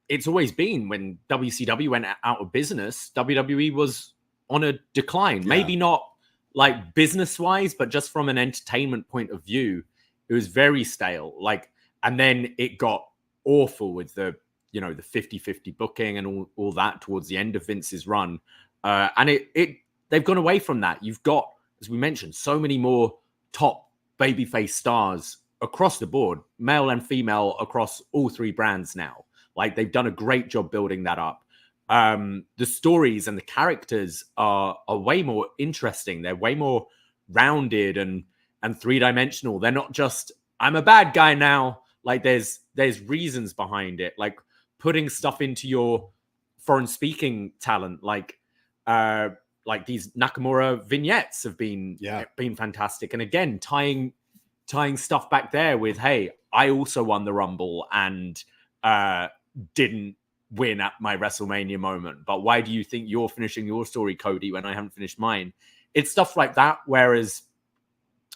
it's always been, when WCW went out of business, WWE was on a decline. Maybe not like business wise, but just from an entertainment point of view, it was very stale. Like, and then it got awful with the 50-50 booking and all that towards the end of Vince's run. And they've gone away from that. You've got, as we mentioned, so many more top babyface stars across the board, male and female, across all three brands now. Like, they've done a great job building that up. The stories and the characters are way more interesting. They're way more rounded and three-dimensional. They're not just, I'm a bad guy now. Like, there's reasons behind it. Like, putting stuff into your foreign speaking talent, like these Nakamura vignettes have been fantastic. And again, tying stuff back there with, hey, I also won the Rumble and didn't win at my WrestleMania moment. But why do you think you're finishing your story, Cody, when I haven't finished mine? It's stuff like that. Whereas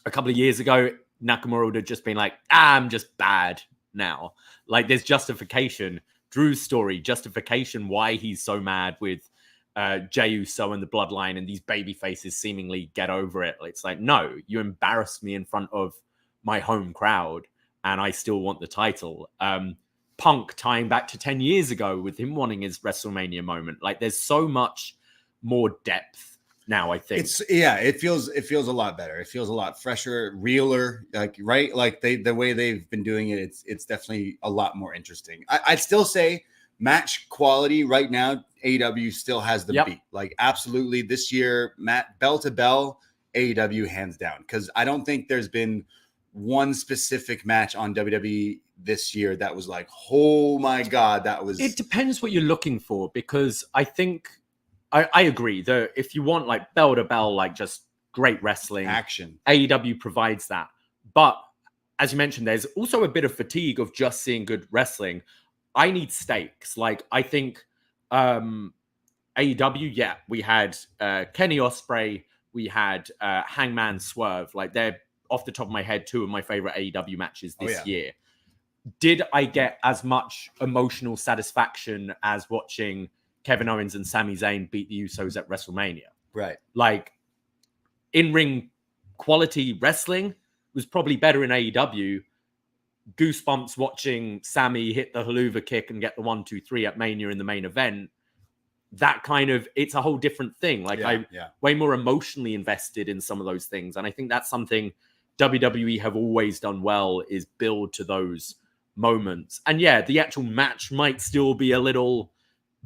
a couple of years ago, Nakamura would have just been like, I'm just bad now. Like, there's justification. Drew's story, justification why he's so mad with Jey Uso and the Bloodline, and these baby faces seemingly get over it. It's like, no, you embarrassed me in front of my home crowd and I still want the title. Punk tying back to 10 years ago with him wanting his WrestleMania moment. Like, there's so much more depth now, I think. It feels a lot better. It feels a lot fresher, realer, like, right? Like, the way they've been doing it, it's definitely a lot more interesting. I'd still say match quality right now, AEW still has the beat. Like, absolutely, this year, bell to bell, AEW hands down. Because I don't think there's been one specific match on WWE this year that was like, oh my God, that was... It depends what you're looking for, because I think... I agree that if you want like bell to bell, like just great wrestling action, AEW provides that. But as you mentioned, there's also a bit of fatigue of just seeing good wrestling. I need stakes. Like, I think AEW, we had Kenny Ospreay, we had Hangman Swerve. Like, they're off the top of my head, two of my favorite AEW matches this year. Did I get as much emotional satisfaction as watching Kevin Owens and Sami Zayn beat the Usos at WrestleMania? Right. Like, in-ring quality wrestling was probably better in AEW. Goosebumps watching Sami hit the haluva kick and get the 1-2-3 at Mania in the main event. That kind of, it's a whole different thing. Like, I'm way more emotionally invested in some of those things. And I think that's something WWE have always done well, is build to those moments. And the actual match might still be a little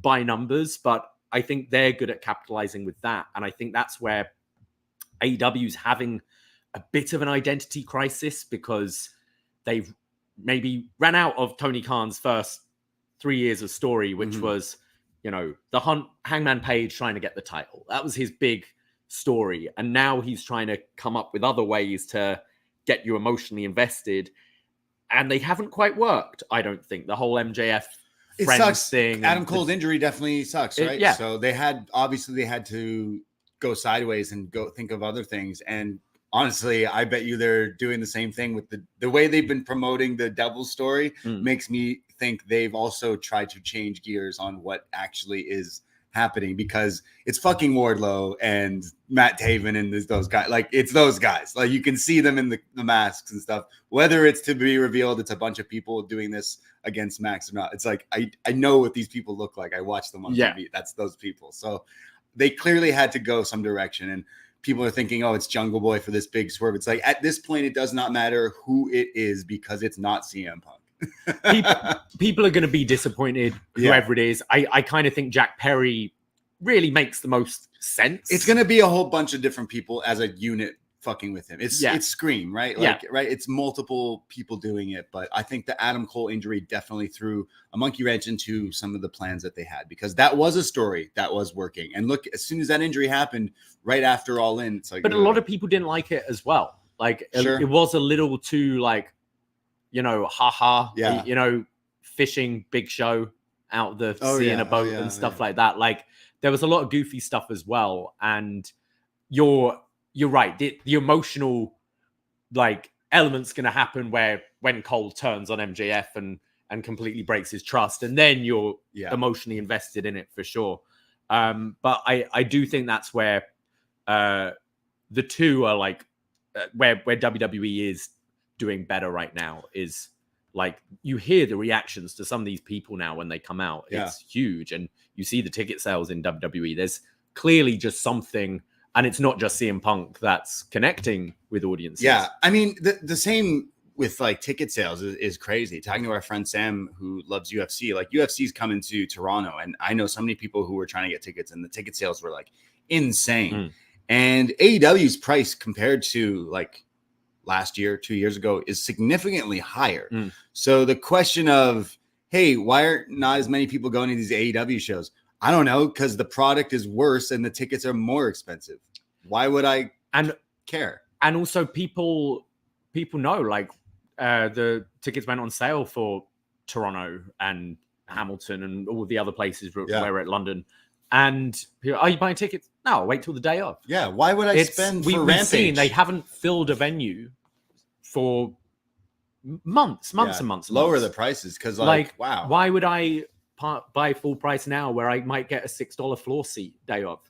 by numbers, but I think they're good at capitalizing with that. And I think that's where AEW's having a bit of an identity crisis, because they've maybe ran out of Tony Khan's first 3 years of story, which was, the Hangman Page trying to get the title. That was his big story. And now he's trying to come up with other ways to get you emotionally invested. And they haven't quite worked, I don't think. The whole MJF friends thing. Adam Cole's injury definitely sucks, right? So they had to go sideways and go think of other things. And honestly, I bet you they're doing the same thing with the way they've been promoting the Devil story. Makes me think they've also tried to change gears on what actually is happening, because it's fucking Wardlow and Matt Taven and those guys. Like, it's those guys. Like, you can see them in the masks and stuff. Whether it's to be revealed it's a bunch of people doing this against Max or not, it's like, I know what these people look like. I watch them on TV. That's those people. So they clearly had to go some direction, and people are thinking, oh, it's Jungle Boy for this big swerve. It's like, at this point, it does not matter who it is, because it's not CM Punk. People are going to be disappointed, whoever it is. I kind of think Jack Perry really makes the most sense. It's going to be a whole bunch of different people as a unit fucking with him. It's Scream, right? Like, right? It's multiple people doing it. But I think the Adam Cole injury definitely threw a monkey wrench into some of the plans that they had, because that was a story that was working. And look, as soon as that injury happened, right after All In, it's like... But a lot of people didn't like it as well. Like, it was a little too, like, fishing Big Show out of the sea in a boat and stuff like that. Like, there was a lot of goofy stuff as well. And you're right. The emotional, like, element's going to happen when Cole turns on MJF and completely breaks his trust. And then you're emotionally invested in it for sure. But I do think that's where the two are like, where WWE is doing better right now, is like, you hear the reactions to some of these people now when they come out. It's huge. And you see the ticket sales in WWE. There's clearly just something And it's not just CM Punk that's connecting with audiences. Yeah. I mean, the same with like ticket sales is crazy. Talking to our friend Sam, who loves UFC, like UFC's coming to Toronto. And I know so many people who were trying to get tickets, and the ticket sales were like insane. And AEW's price compared to like last year, 2 years ago, is significantly higher. So the question of, hey, why are not as many people going to these AEW shows? I don't know, because the product is worse and the tickets are more expensive. Why would I care? And also people know, like, the tickets went on sale for Toronto and Hamilton and all the other places where we're at London. And people, are you buying tickets? No, wait till the day of. Yeah, why would I spend for Rampage? Seen they haven't filled a venue for months and months. Lower the prices, because like, wow. Why would I buy full price now where I might get a $6 floor seat day of?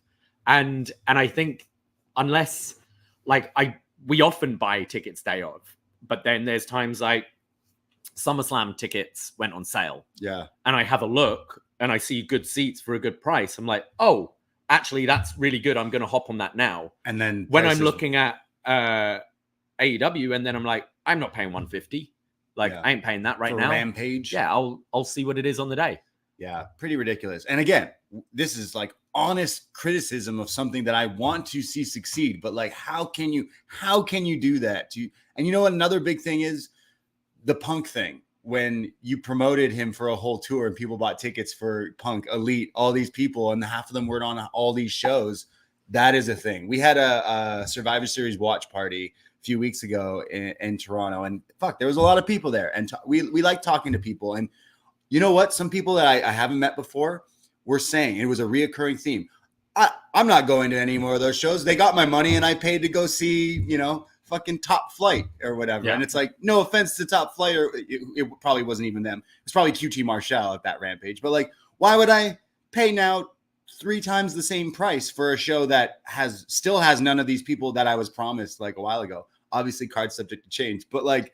And I think unless like we often buy tickets day of, but then there's times like SummerSlam tickets went on sale. Yeah. And I have a look and I see good seats for a good price. I'm like, oh, actually that's really good. I'm going to hop on that now. And then when I'm looking at AEW, and then I'm like, I'm not paying $150. Like I ain't paying that right now. Rampage. Yeah, I'll see what it is on the day. Yeah, pretty ridiculous. And again, this is like honest criticism of something that I want to see succeed. But like, how can you do that? And you know what? Another big thing is the Punk thing. When you promoted him for a whole tour and people bought tickets for Punk, Elite, all these people, and half of them weren't on all these shows. That is a thing. We had a Survivor Series watch party a few weeks ago in Toronto, and there was a lot of people there. And we like talking to people. And you know what? Some people that I haven't met before were saying, it was a reoccurring theme, I'm not going to any more of those shows. They got my money and I paid to go see, fucking Top Flight or whatever. Yeah. And it's like, no offense to Top Flight, or it probably wasn't even them. It's probably QT Marshall at that Rampage. But like, why would I pay now 3 times the same price for a show that still has none of these people that I was promised like a while ago? Obviously, cards subject to change. But like,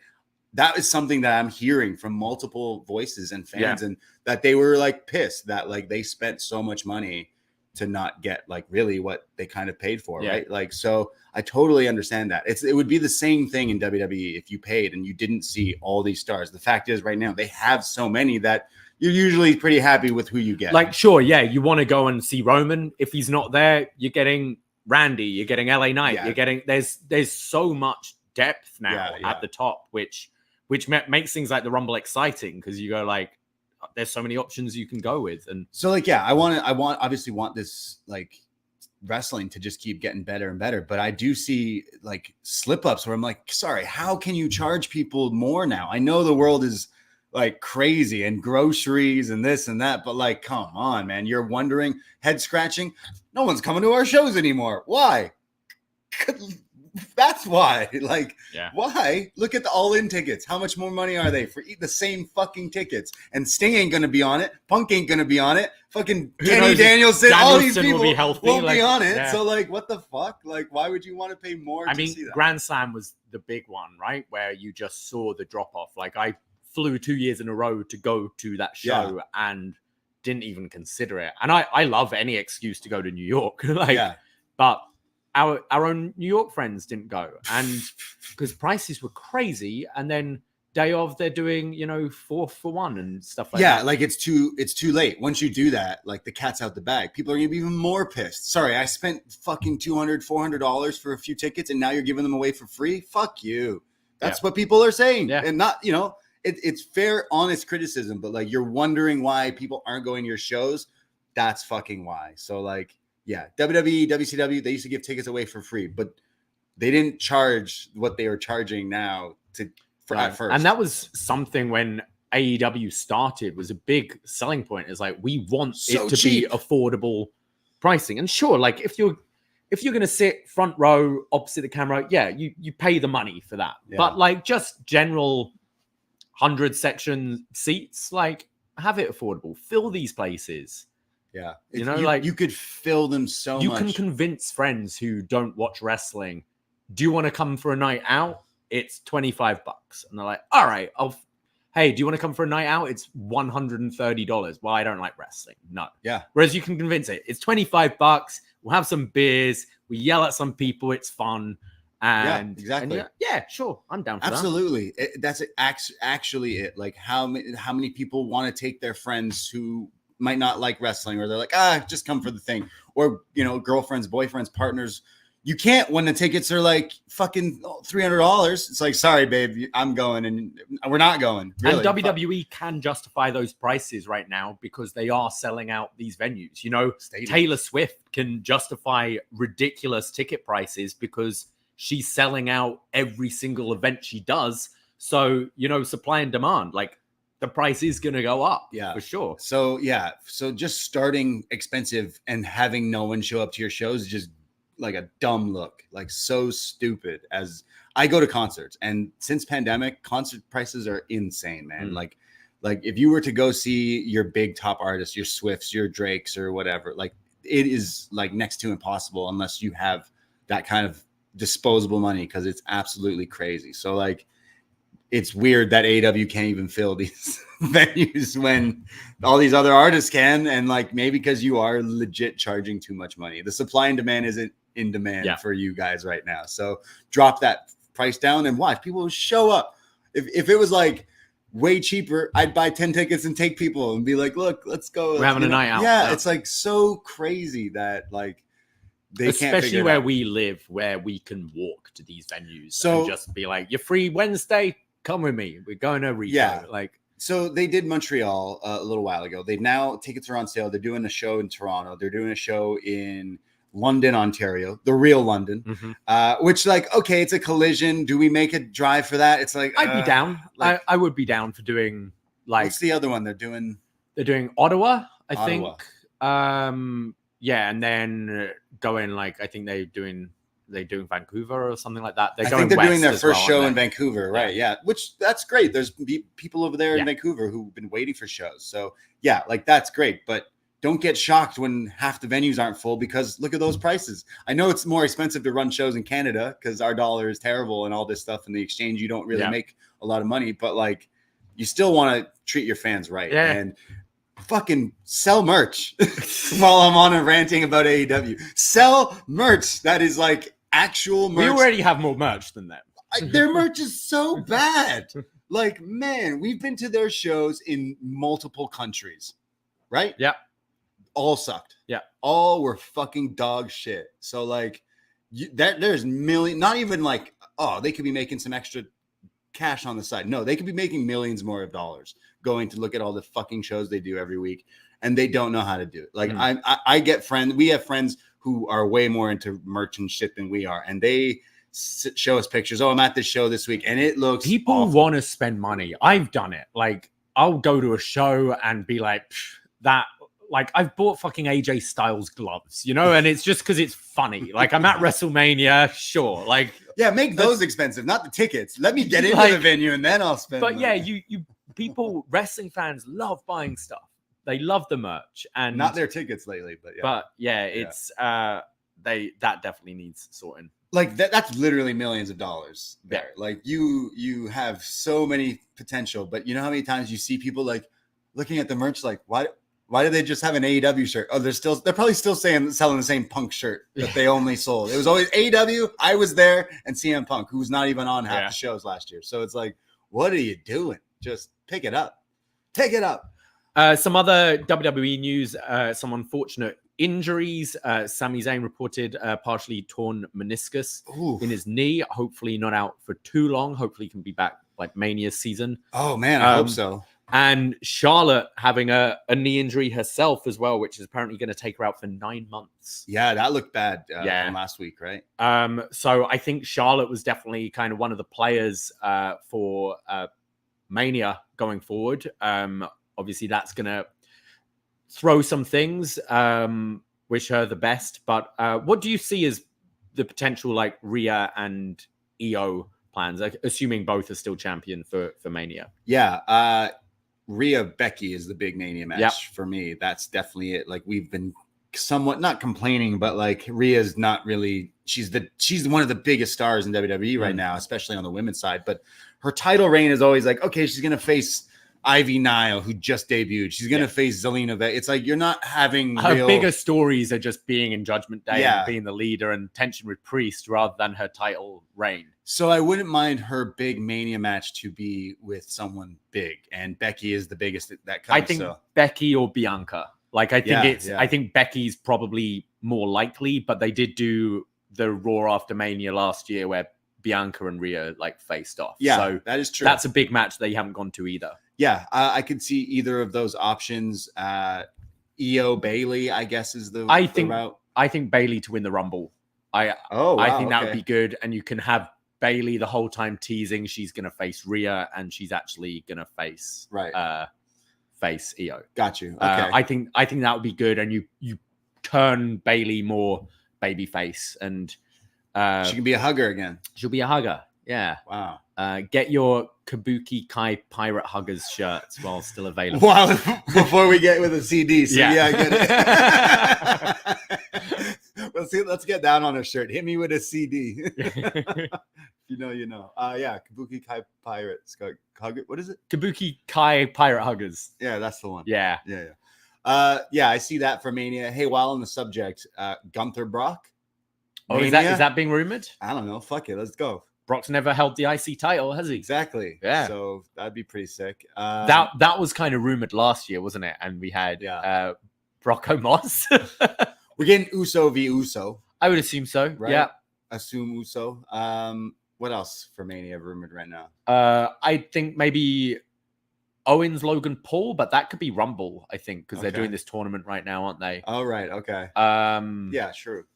that is something that I'm hearing from multiple voices and fans, and that they were like pissed that like they spent so much money to not get like really what they kind of paid for, right? Like, so I totally understand that. It would be the same thing in WWE if you paid and you didn't see all these stars. The fact is, right now they have so many that you're usually pretty happy with who you get. Like, sure, you want to go and see Roman. If he's not there, you're getting Randy, you're getting LA Knight, you're getting there's so much depth now at the top, which makes things like the Rumble exciting, because you go like, there's so many options you can go with. And so like, I obviously want this like wrestling to just keep getting better and better. But I do see like slip ups where I'm like, sorry, how can you charge people more now? I know the world is like crazy and groceries and this and that, but like, come on, man. You're wondering, head scratching. No one's coming to our shows anymore. Why? That's why. Like, why? Look at the all-in tickets. How much more money are they for the same fucking tickets? And Sting ain't gonna be on it. Punk ain't gonna be on it. Fucking Kenny Danielson. All these people won't be on it. Yeah. So like, what the fuck? Like, why would you want to pay more? I mean, see that? Grand Slam was the big one, right? Where you just saw the drop off. Like, I flew 2 years in a row to go to that show and didn't even consider it. And I love any excuse to go to New York. But our own New York friends didn't go, and because prices were crazy. And then day of, they're doing 4 for 1 and stuff like that. Like it's too late. Once you do that, like the cat's out the bag. People are gonna be even more pissed. Sorry, I spent fucking $200-$400 for a few tickets, and now you're giving them away for free. Fuck you. That's what people are saying, and not it's fair, honest criticism. But like, you're wondering why people aren't going to your shows. That's fucking why. So like. Yeah, WWE, WCW, they used to give tickets away for free, but they didn't charge what they are charging now at first. And that was something when AEW started, was a big selling point. Is like, we want it to be affordable pricing. And sure, like if you're going to sit front row opposite the camera, you pay the money for that. Yeah. But like just general 100 section seats, like have it affordable. Fill these places. Yeah. You could fill them so much. You can convince friends who don't watch wrestling, do you want to come for a night out? It's $25. And they're like, all right, hey, do you want to come for a night out? It's $130. Well, I don't like wrestling. No. Yeah. Whereas you can convince it. It's $25. We'll have some beers. We yell at some people. It's fun. And exactly. And yeah, sure. I'm down for that. Absolutely. That's actually it. Like how many people want to take their friends who might not like wrestling, or they're like, just come for the thing, or, you know, girlfriends, boyfriends, partners. You can't when the tickets are like fucking $300. It's like, sorry, babe, I'm going, and we're not going. Really. And WWE can justify those prices right now because they are selling out these venues. You know, Stadiums. Taylor Swift can justify ridiculous ticket prices because she's selling out every single event she does. So, you know, supply and demand, like the price is going to go up. Yeah, for sure. So, yeah. So just starting expensive and having no one show up to your shows is just like a dumb look, like so stupid. As I go to concerts, and since pandemic, concert prices are insane, man. Like if you were to go see your big top artists, your Swifts, your Drakes, or whatever, like it is like next to impossible unless you have that kind of disposable money, because it's absolutely crazy. So like it's weird that AEW can't even fill these venues when all these other artists can, and like maybe because you are legit charging too much money. The supply and demand isn't in demand for you guys right now. So drop that price down and watch people show up. If it was like way cheaper, I'd buy 10 tickets and take people and be like, look, let's go. We're having a night out. Yeah, it's like so crazy that like they can't figure especially it where out. we live, where we can walk to these venues So- and just be like, you're free Wednesday, come with me. We're going to Rico. Yeah. Like, So they did Montreal a little while ago. They've now, tickets are on sale. They're doing a show in Toronto. They're doing a show in London, Ontario, the real London, which like, okay, it's a collision. Do we make a drive for that? It's like, I'd be down. like- I would be down for doing like what's the other one they're doing? they're doing Ottawa, I Ottawa. think. Yeah, and then going like I think they're doing Vancouver or something like that. I Going think they're doing west their as first well, show aren't in they? Vancouver, right? Yeah, which that's great. There's people over there in Vancouver who've been waiting for shows. So yeah, like that's great. But don't get shocked when half the venues aren't full, because look at those prices. I know it's more expensive to run shows in Canada because our dollar is terrible and all this stuff. In the exchange, you don't really make a lot of money, but like you still want to treat your fans right. Yeah. And fucking sell merch while I'm on a ranting about AEW. Sell merch that is like actual merch. We already have more merch than them. Their merch is so bad. Like, man, we've been to their shows in multiple countries, right? Yeah. All sucked. Yeah. All were fucking dog shit. So like there's not even like, oh, they could be making some extra cash on the side. No, they could be making millions more of dollars going to look at all the fucking shows they do every week, and they don't know how to do it. Like I get we have friends who are way more into merch and shit than we are, and they show us pictures. Oh, I'm at this show this week, and it looks People awful. want to spend money. I've done it. Like I'll go to a show and be like, that. Like I've bought fucking AJ Styles gloves, you know, and it's just because it's funny. Like I'm at WrestleMania, sure. Like yeah, make those expensive, not the tickets. Let me get into Like- the venue and then I'll spend. but money. yeah, you people, wrestling fans love buying stuff. They love the merch, and not their tickets lately, but yeah. But yeah, it's that definitely needs sorting. Like that's literally millions of dollars there. Like you have so many potential, but you know how many times you see people like looking at the merch like, why do they just have an AEW shirt? Oh, they're probably still selling the same Punk shirt that they only sold. It was always AEW. I was there, and CM Punk, who's not even on half the shows last year. So it's like, what are you doing? Just pick it up. Take it up. Some other WWE news, some unfortunate injuries. Sami Zayn reported partially torn meniscus in his knee. Hopefully not out for too long. Hopefully he can be back like Mania season. Oh, man, I hope so. And Charlotte having a knee injury herself as well, which is apparently going to take her out for 9 months. Yeah, that looked bad from last week, right? So I think Charlotte was definitely kind of one of the players for Mania going forward. Obviously, that's going to throw some things. Wish her the best. But what do you see as the potential like Rhea and EO plans, like, assuming both are still champion for Mania? Yeah. Rhea Becky is the big Mania match for me. That's definitely it. Like we've been somewhat not complaining, but like Rhea's not really, she's one of the biggest stars in WWE right now, especially on the women's side. But her title reign is always like, okay, she's going to face Ivy Nile, who just debuted. She's going to face Zelina Vega. It's like you're not having her bigger stories are just being in Judgment Day Yeah. and being the leader and tension with Priest rather than her title reign. So I wouldn't mind her big Mania match to be with someone big, and Becky is the biggest that comes. I think Becky or Bianca. Like I think I think Becky's probably more likely, but they did do the Raw after Mania last year where Bianca and Rhea like faced off. Yeah, so that is true. That's a big match they haven't gone to either. Yeah, I could see either of those options. Io Bailey, I guess, is the route. I think Bailey to win the Rumble. I think that would be good, and you can have Bailey the whole time teasing she's going to face Rhea, and she's actually going to face face Io. Got you. Okay. I think that would be good, and you turn Bailey more babyface, and she can be a hugger again. She'll be a hugger. Yeah. Wow. Get your Kabuki Kai Pirate Huggers shirts while still available. Wow. Before we get with a CD. So yeah, I get it. Let's get down on a shirt. Hit me with a CD. You know. Yeah, Kabuki Kai Pirates. What is it? Kabuki Kai Pirate Huggers. Yeah, that's the one. Yeah. Yeah, I see that for Mania. Hey, while on the subject, Gunther Brock. Oh, is that being rumored? I don't know. Fuck it. Let's go. Brock's never held the IC title, has he? Exactly. Yeah. So that'd be pretty sick. That was kind of rumored last year, wasn't it? And we had Brock Moss. We're getting Uso v Uso. I would assume so. Right? Yeah. Assume Uso. What else for Mania rumored right now? I think maybe Owens, Logan Paul, but that could be Rumble, I think, because they're doing this tournament right now, aren't they? Oh, right. Okay. Yeah, sure.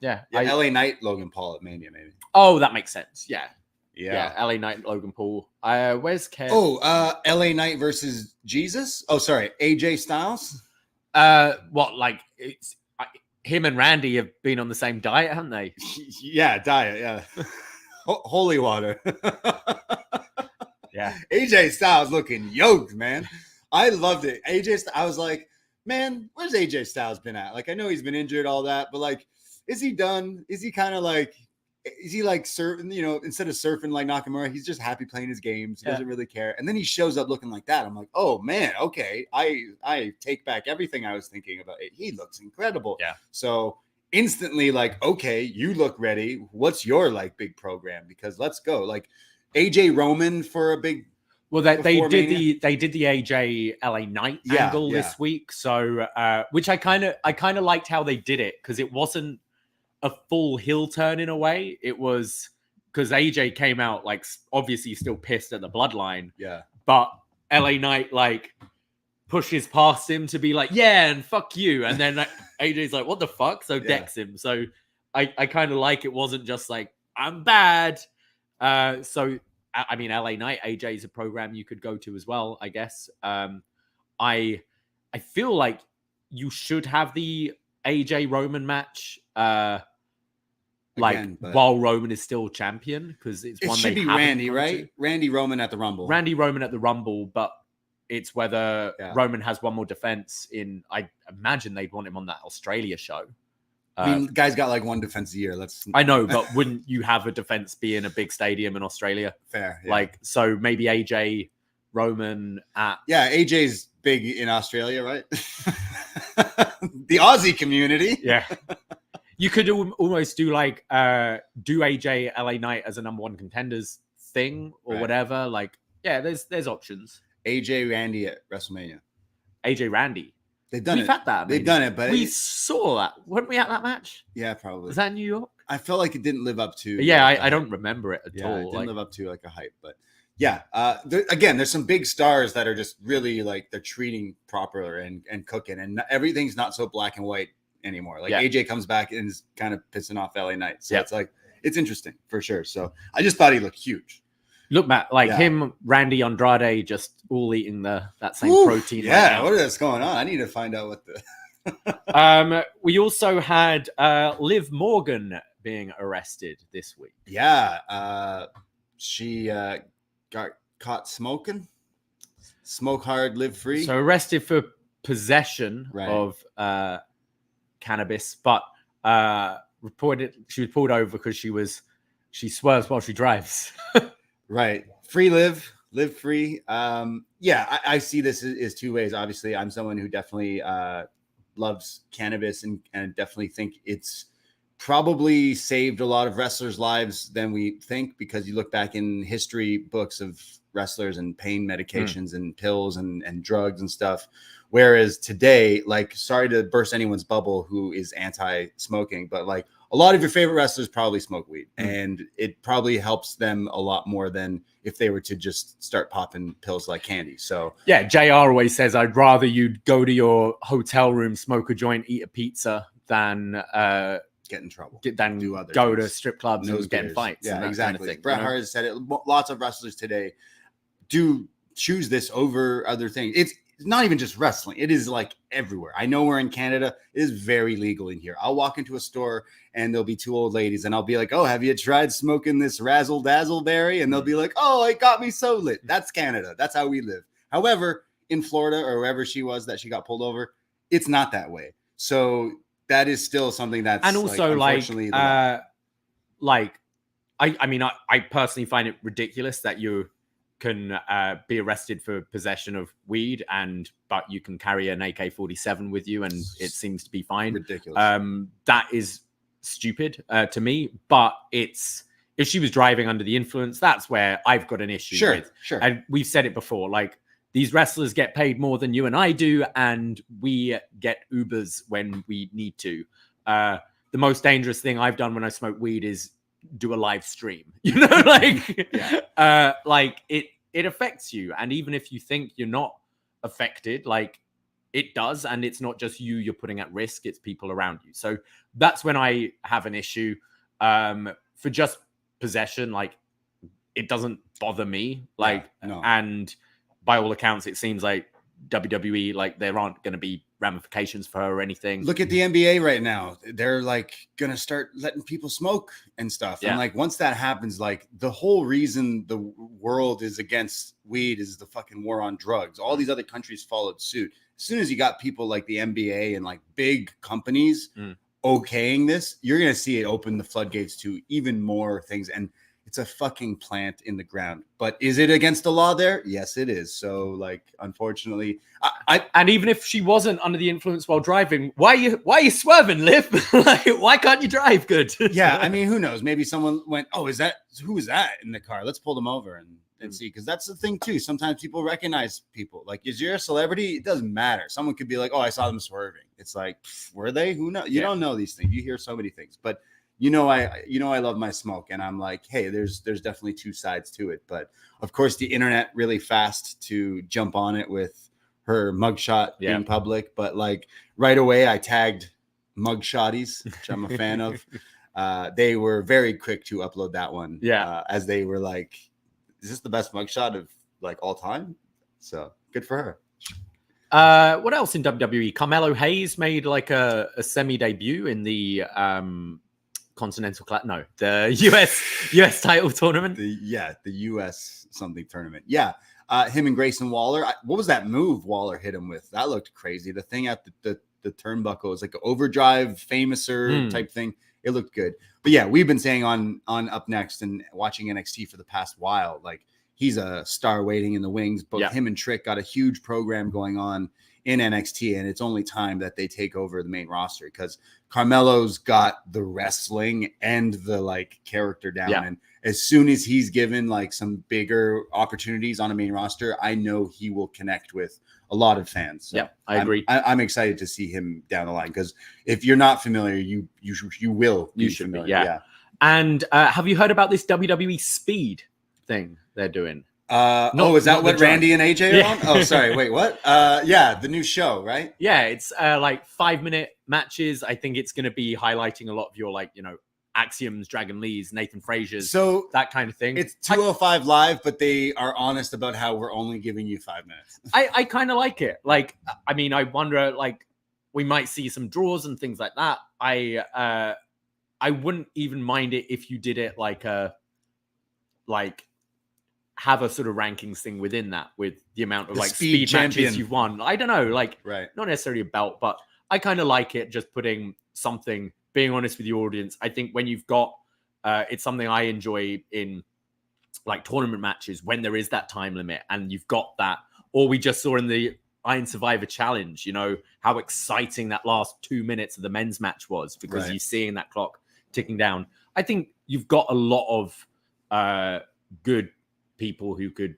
Yeah. LA Knight, Logan Paul at Mania, maybe. Oh, that makes sense. Yeah. Yeah. LA Knight, Logan Paul. Where's Kev? Oh, LA Knight versus Jesus? Oh, sorry. AJ Styles? What, like, it's him and Randy have been on the same diet, haven't they? Yeah, diet. Yeah. Holy water. Yeah. AJ Styles looking yoked, man. I loved it. I was like, man, where's AJ Styles been at? Like, I know he's been injured, all that, but like, is he done? Is he kind of like, is he like surfing, instead of surfing like Nakamura, he's just happy playing his games. He doesn't really care. And then he shows up looking like that. I'm like, oh man, okay. I take back everything I was thinking about it. He looks incredible. Yeah. So instantly like, okay, you look ready. What's your like big program? Because let's go. Like AJ Roman for a big. Well, they did the AJ LA Knight angle this week. So, which I kind of liked how they did it, because it wasn't a full heel turn in a way. It was because AJ came out like obviously still pissed at the bloodline. Yeah. But LA Knight like pushes past him to be like, yeah, and fuck you. And then AJ's like, what the fuck? So decks him. So I kind of like it wasn't just like, I'm bad. So I mean, LA Knight, AJ is a program you could go to as well, I guess. I feel like you should have the AJ Roman match while Roman is still champion, because it's one should be Randy, right? Randy Roman at the Rumble. Randy Roman at the Rumble, but it's whether Roman has one more defense in. I imagine they'd want him on that Australia show. I mean, guy's got like one defense a year. I know, but wouldn't you have a defense be in a big stadium in Australia? Fair. Yeah. Like, so maybe AJ Roman at. Yeah, AJ's big in Australia, right? The Aussie community. Yeah. You could almost do like, do AJ LA Knight as a number one contenders thing or whatever. Like, yeah, there's options. AJ Randy at WrestleMania. AJ Randy. They've done it. We've had that. They've done it, but we saw that. Weren't we at that match? Yeah, probably. Was that in New York? I felt like it didn't live up to. Yeah, I don't remember it at all. It didn't live up to like a hype, but yeah. Again, there's some big stars that are just really like they're treating proper and cooking, and everything's not so black and white anymore. Like AJ comes back and is kind of pissing off LA Knight, so it's like it's interesting for sure. So I just thought he looked huge. Look, Matt, like him, Randy Andrade, just all eating that same protein. Yeah, right what is going on? I need to find out what the. We also had Liv Morgan being arrested this week. Yeah, she got caught smoking. Smoke hard, live free. So arrested for possession of cannabis, but reported she was pulled over because she swerves while she drives. Right. Free Liv. live free. I see this as two ways. Obviously, I'm someone who definitely loves cannabis and definitely think it's probably saved a lot of wrestlers' lives than we think, because you look back in history books of wrestlers and pain medications and pills and drugs and stuff. Whereas today, like, sorry to burst anyone's bubble who is anti-smoking, but like a lot of your favorite wrestlers probably smoke weed, and it probably helps them a lot more than if they were to just start popping pills like candy. So yeah, JR always says, I'd rather you'd go to your hotel room, smoke a joint, eat a pizza than get in trouble, than do other go things. to strip clubs and get in fights. Yeah, and that exactly. kind of thing, Bret Hart has said it. Lots of wrestlers today do choose this over other things. It's not even just wrestling. It is like everywhere. I know we're in Canada. It is very legal in here. I'll walk into a store and there'll be two old ladies and I'll be like, oh, have you tried smoking this razzle dazzle berry? And they'll be like, oh, it got me so lit. That's Canada. That's how we live. However, in Florida or wherever she was that she got pulled over, it's not that way. So that is still something that's, and also I personally find it ridiculous that you can be arrested for possession of weed, but you can carry an AK-47 with you and it seems to be fine. Ridiculous. That is stupid to me, but if she was driving under the influence, that's where I've got an issue with. Sure. And we've said it before, like, these wrestlers get paid more than you and I do, and we get Ubers when we need to. The most dangerous thing I've done when I smoke weed is do a live stream. You know, like, it affects you. And even if you think you're not affected, like, it does. And it's not just you're putting at risk, it's people around you. So that's when I have an issue. For just possession, like, it doesn't bother me. Like, no. And by all accounts, it seems like WWE, like, there aren't going to be ramifications for her or anything. Look at the NBA right now. They're like going to start letting people smoke and stuff. Yeah. And like, once that happens, like, the whole reason the world is against weed is the fucking war on drugs. All these other countries followed suit. As soon as you got people like the NBA and like big companies okaying this, you're going to see it open the floodgates to even more things. And it's a fucking plant in the ground. But is it against the law there? Yes, it is. So, like, unfortunately, and even if she wasn't under the influence while driving, why are you swerving, Liv? Like, why can't you drive good? Yeah, I mean, who knows? Maybe someone went, oh, who is that in the car? Let's pull them over and see. Because that's the thing, too. Sometimes people recognize people. Like, is you're a celebrity? It doesn't matter. Someone could be like, oh, I saw them swerving. It's like, were they? Who knows? You don't know these things. You hear so many things. But I love my smoke, and I'm like, hey, there's definitely two sides to it. But of course, the internet really fast to jump on it with her mugshot being public. But like, right away, I tagged Mugshotties, which I'm a fan of. They were very quick to upload that one. Yeah, as they were like, is this the best mugshot of like all time? So good for her. What else in WWE? Carmelo Hayes made like a semi debut in the Continental Classic. No, the US title tournament. The US something tournament. Yeah. Him and Grayson Waller. What was that move Waller hit him with? That looked crazy. The thing at the turnbuckle was like an overdrive famouser type thing. It looked good. But yeah, we've been saying on Up Next and watching NXT for the past while, like, he's a star waiting in the wings. But him and Trick got a huge program going on in NXT, and it's only time that they take over the main roster, because Carmelo's got the wrestling and the like character down. And as soon as he's given like some bigger opportunities on a main roster, I know he will connect with a lot of fans. So I agree. I'm excited to see him down the line, because if you're not familiar, you will be familiar. Yeah. And have you heard about this WWE Speed thing they're doing? Is that what Randy and AJ are on? Oh, sorry. Wait, what? The new show, right? Yeah, it's like 5-minute matches. I think it's going to be highlighting a lot of your, like, you know, Axioms, Dragon Lee's, Nathan Frazier's, so that kind of thing. It's 205 live, but they are honest about how we're only giving you 5 minutes. I kind of like it. Like, I mean, I wonder, like, we might see some draws and things like that. I wouldn't even mind it if you did it like have a sort of rankings thing within that, with the amount of the like speed champion matches you've won. I don't know, like, right, not necessarily a belt, but I kind of like it, just putting something, being honest with the audience. I think when you've got it's something I enjoy in like tournament matches when there is that time limit and you've got that, or we just saw in the Iron Survivor Challenge, you know, how exciting that last 2 minutes of the men's match was because you're seeing that clock ticking down. I think you've got a lot of good people who could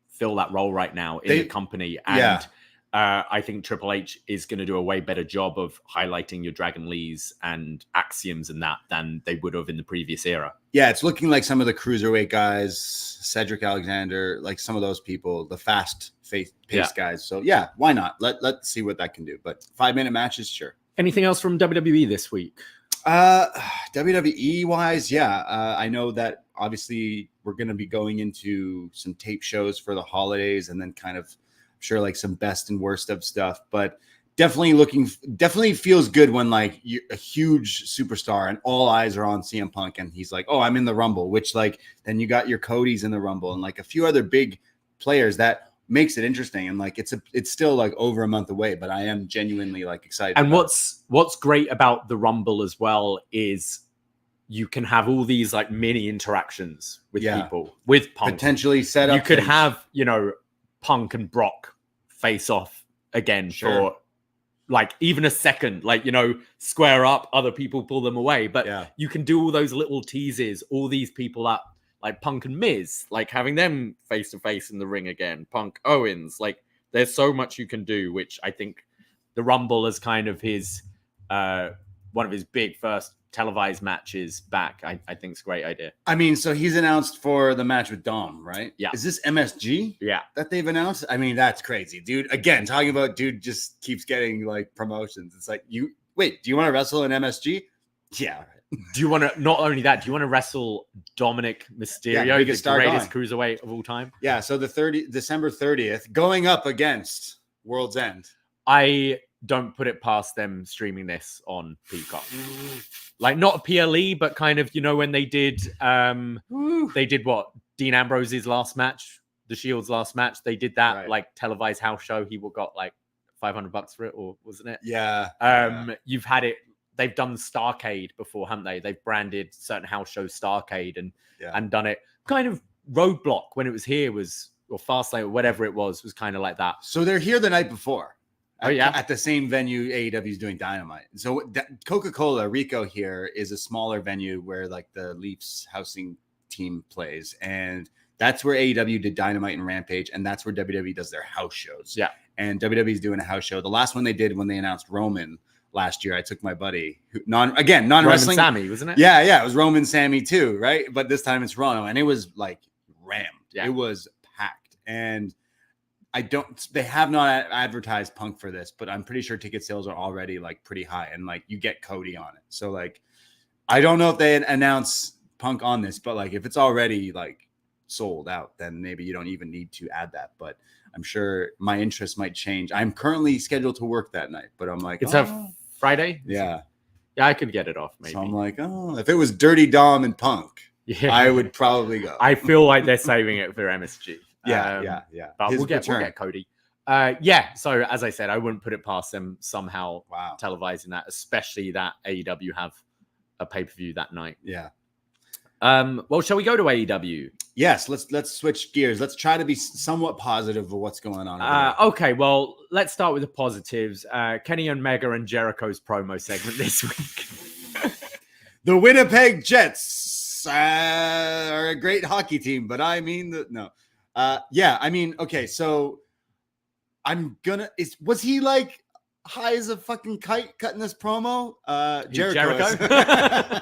fill that role right now in the company. And I think Triple H is going to do a way better job of highlighting your Dragon Lees and Axioms and that than they would have in the previous era. Yeah, it's looking like some of the cruiserweight guys, Cedric Alexander, like some of those people, the fast-paced guys. So yeah, why not? Let's see what that can do. But 5-minute matches, sure. Anything else from WWE this week? WWE wise, I know that obviously we're going to be going into some tape shows for the holidays and then kind of sure like some best and worst of stuff, but definitely feels good when like you're a huge superstar and all eyes are on CM Punk and he's like, oh, I'm in the Rumble, which like then you got your Cody's in the Rumble and like a few other big players that makes it interesting. And like it's still like over a month away, but I am genuinely like excited. And what's great about the Rumble as well is you can have all these like mini interactions with people, with Punk. Potentially set up. You could have, you know, Punk and Brock face off again for like even a second, like, you know, square up, other people pull them away. But you can do all those little teases, all these people up, like Punk and Miz, like having them face to face in the ring again. Punk, Owens, like there's so much you can do, which I think the Rumble is kind of his one of his big first televised matches back. I think it's a great idea. I mean, so he's announced for the match with Dom, right? Yeah. Is this MSG? Yeah. That they've announced? I mean, that's crazy, dude. Again, talking about dude just keeps getting like promotions. It's like, do you want to wrestle in MSG? Yeah. Do you want to, not only that, do you want to wrestle Dominic Mysterio, the greatest cruiserweight of all time? Yeah. So December 30th, going up against World's End. I don't put it past them streaming this on Peacock. Like not a PLE, but kind of, you know, when they did what? Dean Ambrose's last match, the Shield's last match. They did that like televised house show. He got like $500 for it, or wasn't it? Yeah. You've had it. They've done Starcade before, haven't they? They've branded certain house shows Starcade and done it. Kind of Roadblock when it was here or Fastlane or whatever it was kind of like that. So they're here the night before. At at the same venue AEW is doing Dynamite. So Coca-Cola Rico here is a smaller venue where like the Leafs housing team plays, and that's where AEW did Dynamite and Rampage, and that's where WWE does their house shows. Yeah, and WWE is doing a house show. The last one they did when they announced Roman last year, I took my buddy non-wrestling Sammy, wasn't it? Yeah, it was Roman Sammy too, right? But this time it's Toronto, and it was like rammed. Yeah. It was packed, and they have not advertised Punk for this, but I'm pretty sure ticket sales are already like pretty high, and like you get Cody on it. So like, I don't know if they announce Punk on this, but like if it's already like sold out, then maybe you don't even need to add that. But I'm sure my interest might change. I'm currently scheduled to work that night, but I'm like, it's a Friday. Yeah, I could get it off maybe. So I'm like, if it was Dirty Dom and Punk, I would probably go. I feel like they're saving it for MSG. Yeah. But we'll get Cody. So as I said, I wouldn't put it past them somehow televising that, especially that AEW have a pay-per-view that night. Yeah. Well, shall we go to AEW? Yes, let's switch gears. Let's try to be somewhat positive of what's going on. Okay, well, let's start with the positives. Kenny Omega and Jericho's promo segment this week. The Winnipeg Jets are a great hockey team, but I mean no. Okay, so was he like high as a fucking kite cutting this promo? Jericho.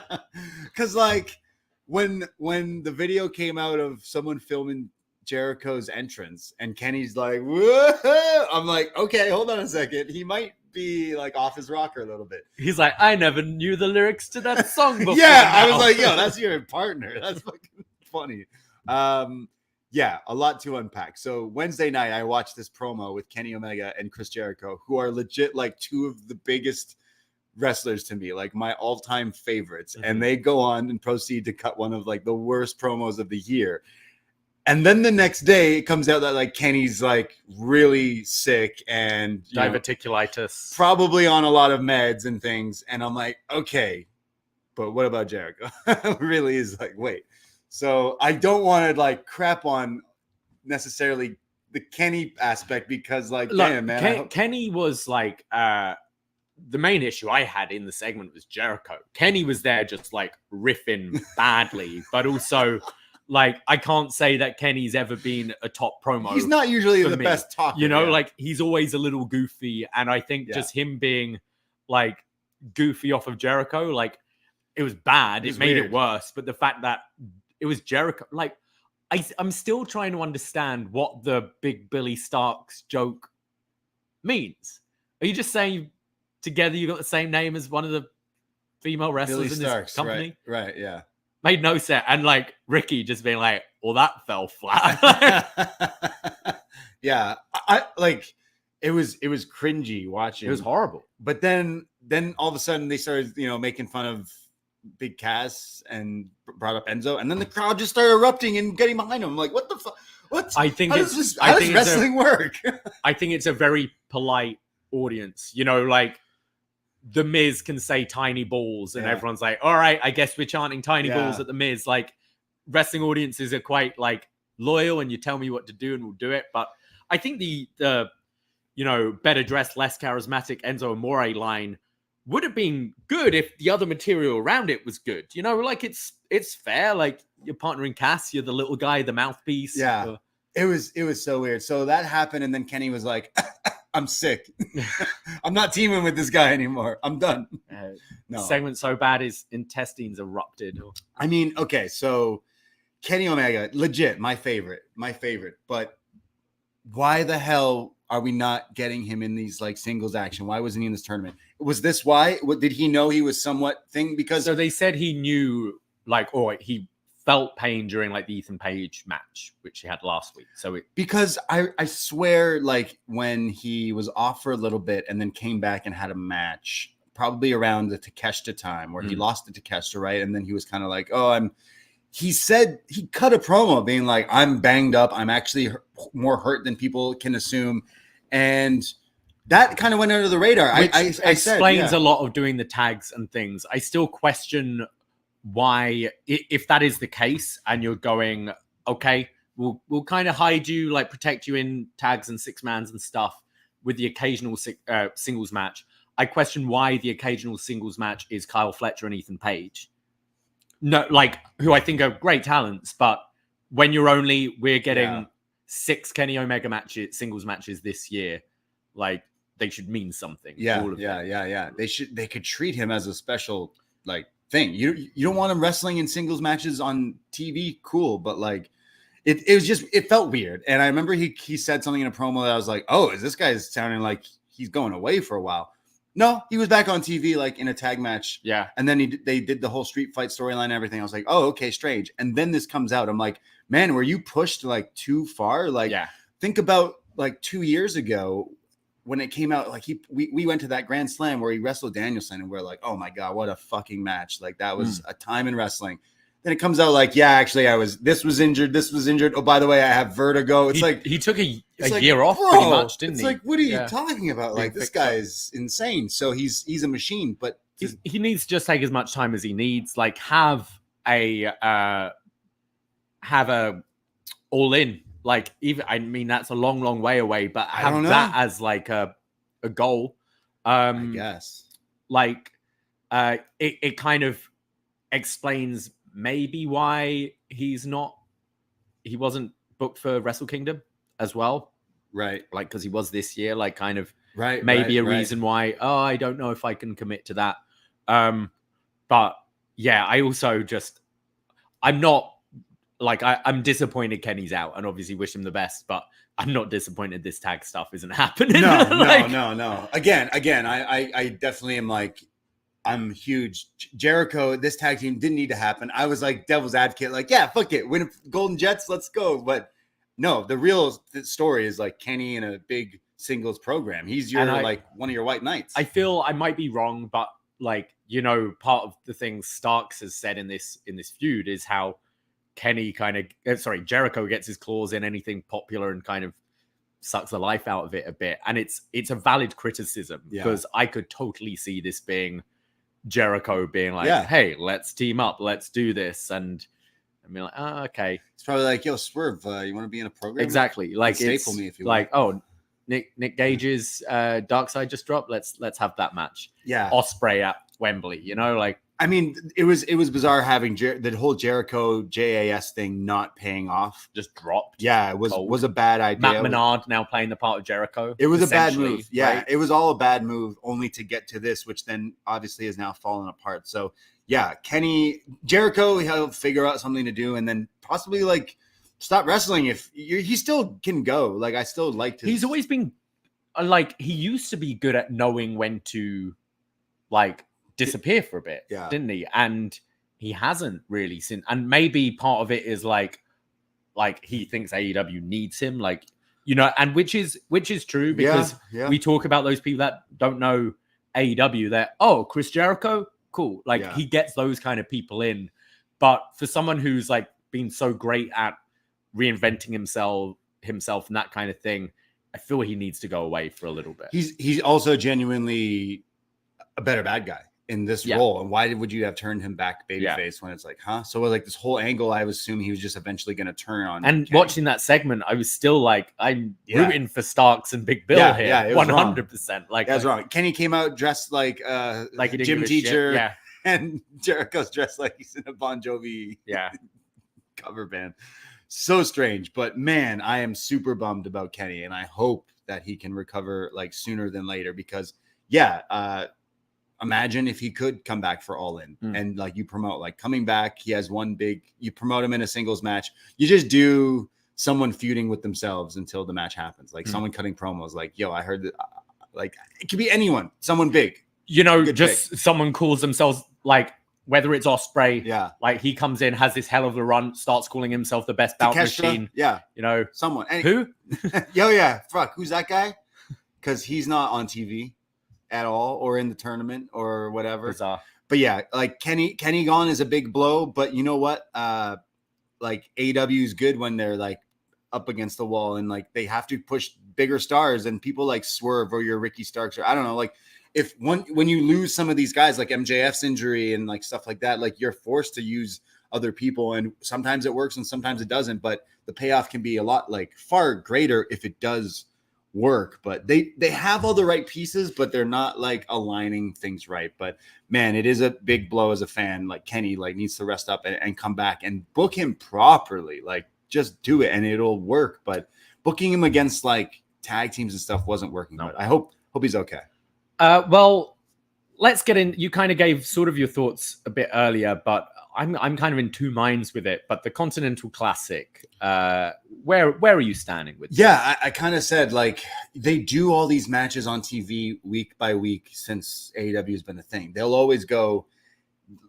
Because like when the video came out of someone filming Jericho's entrance and Kenny's like, whoa, I'm like, okay, hold on a second. He might be like off his rocker a little bit. He's like, I never knew the lyrics to that song before. I was like, yo, that's your partner. That's fucking funny. A lot to unpack. So Wednesday night, I watched this promo with Kenny Omega and Chris Jericho, who are legit like two of the biggest wrestlers to me, like my all-time favorites. Mm-hmm. And they go on and proceed to cut one of like the worst promos of the year. And then the next day it comes out that like Kenny's like really sick and diverticulitis, probably on a lot of meds and things. And I'm like, okay, but what about Jericho? Really is like, wait. So I don't want to like crap on necessarily the Kenny aspect because like, damn, man. Kenny was like the main issue I had in the segment was Jericho. Kenny was there just like riffing badly, but also like I can't say that Kenny's ever been a top promo. He's not usually the me. best talker. You know, like he's always a little goofy. And I think just him being like goofy off of Jericho, like it was bad. It made it worse. But the fact that it was Jericho, like I'm still trying to understand what the Big Billy Starks joke means. Are you just saying together you got the same name as one of the female wrestlers in this company? Right, yeah. Made no sense. And like Ricky just being like, well, that fell flat. Yeah. I like it was cringy watching. It was horrible. But then all of a sudden they started, making fun of Big Cass and brought up Enzo, and then the crowd just started erupting and getting behind him. I'm like, what the fuck? What? I think how does wrestling work? I think it's a very polite audience. Like The Miz can say tiny balls, and everyone's like, all right, I guess we're chanting tiny balls at The Miz. Like wrestling audiences are quite like loyal, and you tell me what to do and we'll do it. But I think the better dressed, less charismatic Enzo Amore line would have been good if the other material around it was good. Like it's fair. Like you're partnering Cass, you're the little guy, the mouthpiece. Yeah. It was so weird. So that happened, and then Kenny was like, I'm sick. I'm not teaming with this guy anymore. I'm done. No. Segment so bad his intestines erupted. I mean, okay, so Kenny Omega, legit, my favorite. But why the hell are we not getting him in these like singles action? Why wasn't he in this tournament? Was this why? Did he know he was somewhat thing? Because so they said he knew, like, he felt pain during like the Ethan Page match, which he had last week. So because I swear, like when he was off for a little bit and then came back and had a match, probably around the Takeshita time where he lost to Takeshita, right? And then he was kind of like, he said he cut a promo being like, I'm banged up. I'm actually more hurt than people can assume. And that kind of went under the radar. Which I explains said, a lot of doing the tags and things. I still question why, if that is the case and you're going, okay, we'll kind of hide you, like protect you in tags and six mans and stuff with the occasional singles match. I question why the occasional singles match is Kyle Fletcher and Ethan Page. No, like who I think are great talents, but when we're getting 6 Kenny Omega singles matches this year, like they should mean something. Yeah. They could treat him as a special like thing. You don't want him wrestling in singles matches on TV, cool, but like it felt weird. And I remember he said something in a promo that I was like, oh, is this guy sounding like he's going away for a while? No, he was back on TV like in a tag match. Yeah. And then they did the whole street fight storyline and everything. I was like, oh, okay, strange. And then this comes out. I'm like, man, were you pushed like too far? Like, think about like 2 years ago when it came out, like we went to that Grand Slam where he wrestled Danielson and we're like, oh my God, what a fucking match. Like that was a time in wrestling. Then it comes out like, yeah, actually this was injured. Oh, by the way, I have vertigo. It's like he took a year off pretty much, didn't he? It's like, what are you talking about? Like this guy is insane. So he's a machine, but he needs to just take as much time as he needs. Like have a all in. Like even, I mean, that's a long way away, but have that as like a goal. I guess like it kind of explains maybe why he wasn't booked for Wrestle Kingdom as well. Right. Like, cause he was this year, like kind of maybe a reason why, I don't know if I can commit to that. But yeah, I also I'm disappointed Kenny's out and obviously wish him the best, but I'm not disappointed this tag stuff isn't happening. No. Again, I definitely am like, I'm huge. Jericho, this tag team didn't need to happen. I was like devil's advocate, like, yeah, fuck it. Win Golden Jets, let's go. But no, the real story is like Kenny in a big singles program. He's like one of your white knights. I feel I might be wrong, but like, part of the things Starks has said in this feud is how Kenny Jericho gets his claws in anything popular and kind of sucks the life out of it a bit. And it's a valid criticism because I could totally see this being Jericho being like, hey, let's team up, let's do this. And I mean, like, oh, okay, It's probably like, yo, Swerve, you want to be in a program? exactly. Like staple it's me if you like, oh, Nick Gage's Dark Side just dropped. Let's have that match. Yeah. Osprey at Wembley. You know, like. I mean, it was bizarre having the whole Jericho JAS thing not paying off. Just dropped. Yeah, it was a bad idea. Matt Menard now playing the part of Jericho. It was a bad move. Yeah, right? it was all a bad move only to get to this, which then obviously is now fallen apart. So yeah, Jericho, he'll figure out something to do and then possibly like stop wrestling if he still can go. Like I still liked his. He's always been like, he used to be good at knowing when to like disappear for a bit, didn't he? And he hasn't really since. And maybe part of it is like he thinks AEW needs him, like, you know, and which is true because we talk about those people that don't know AEW. That Chris Jericho, cool, like he gets those kind of people in. But for someone who's like been so great at reinventing himself and that kind of thing, I feel he needs to go away for a little bit. He's also genuinely a better bad guy in this role. And why would you have turned him back babyface when it's like, huh? So like this whole angle, I was assuming he was just eventually going to turn on. And Kenny. Watching that segment, I was still like, I'm rooting for Starks and Big Bill here. Yeah, 100%. Like that's wrong. Kenny came out dressed like a gym teacher. Yeah. And Jericho's dressed like he's in a Bon Jovi cover band. So strange. But man, I am super bummed about Kenny. And I hope that he can recover like sooner than later because imagine if he could come back for All In and like you promote like coming back. He has you promote him in a singles match. You just do someone feuding with themselves until the match happens. Like someone cutting promos like, yo, I heard that. Like it could be anyone, someone big, you know, just pick. Someone calls themselves like, whether it's Osprey, like he comes in, has this hell of a run, starts calling himself the best bout machine. Yeah. You know, someone. Who? Fuck. Who's that guy? Because he's not on TV at all or in the tournament or whatever. Bizarre. But yeah, like Kenny gone is a big blow. But you know what? Like AEW is good when they're like up against the wall and like they have to push bigger stars and people like Swerve or your Ricky Starks or I don't know, like when you lose some of these guys like MJF's injury and like stuff like that, like you're forced to use other people and sometimes it works and sometimes it doesn't, but the payoff can be a lot like far greater if it does work. But they have all the right pieces, but they're not like aligning things right. But man, it is a big blow as a fan. Like Kenny like needs to rest up and come back and book him properly. Like just do it and it'll work. But booking him against like tag teams and stuff wasn't working. No. But I hope he's okay. Well, let's get in. You kind of gave sort of your thoughts a bit earlier, but I'm kind of in two minds with it. But the Continental Classic, where are you standing with? Yeah, I kind of said like they do all these matches on TV week by week since AEW has been a thing. They'll always go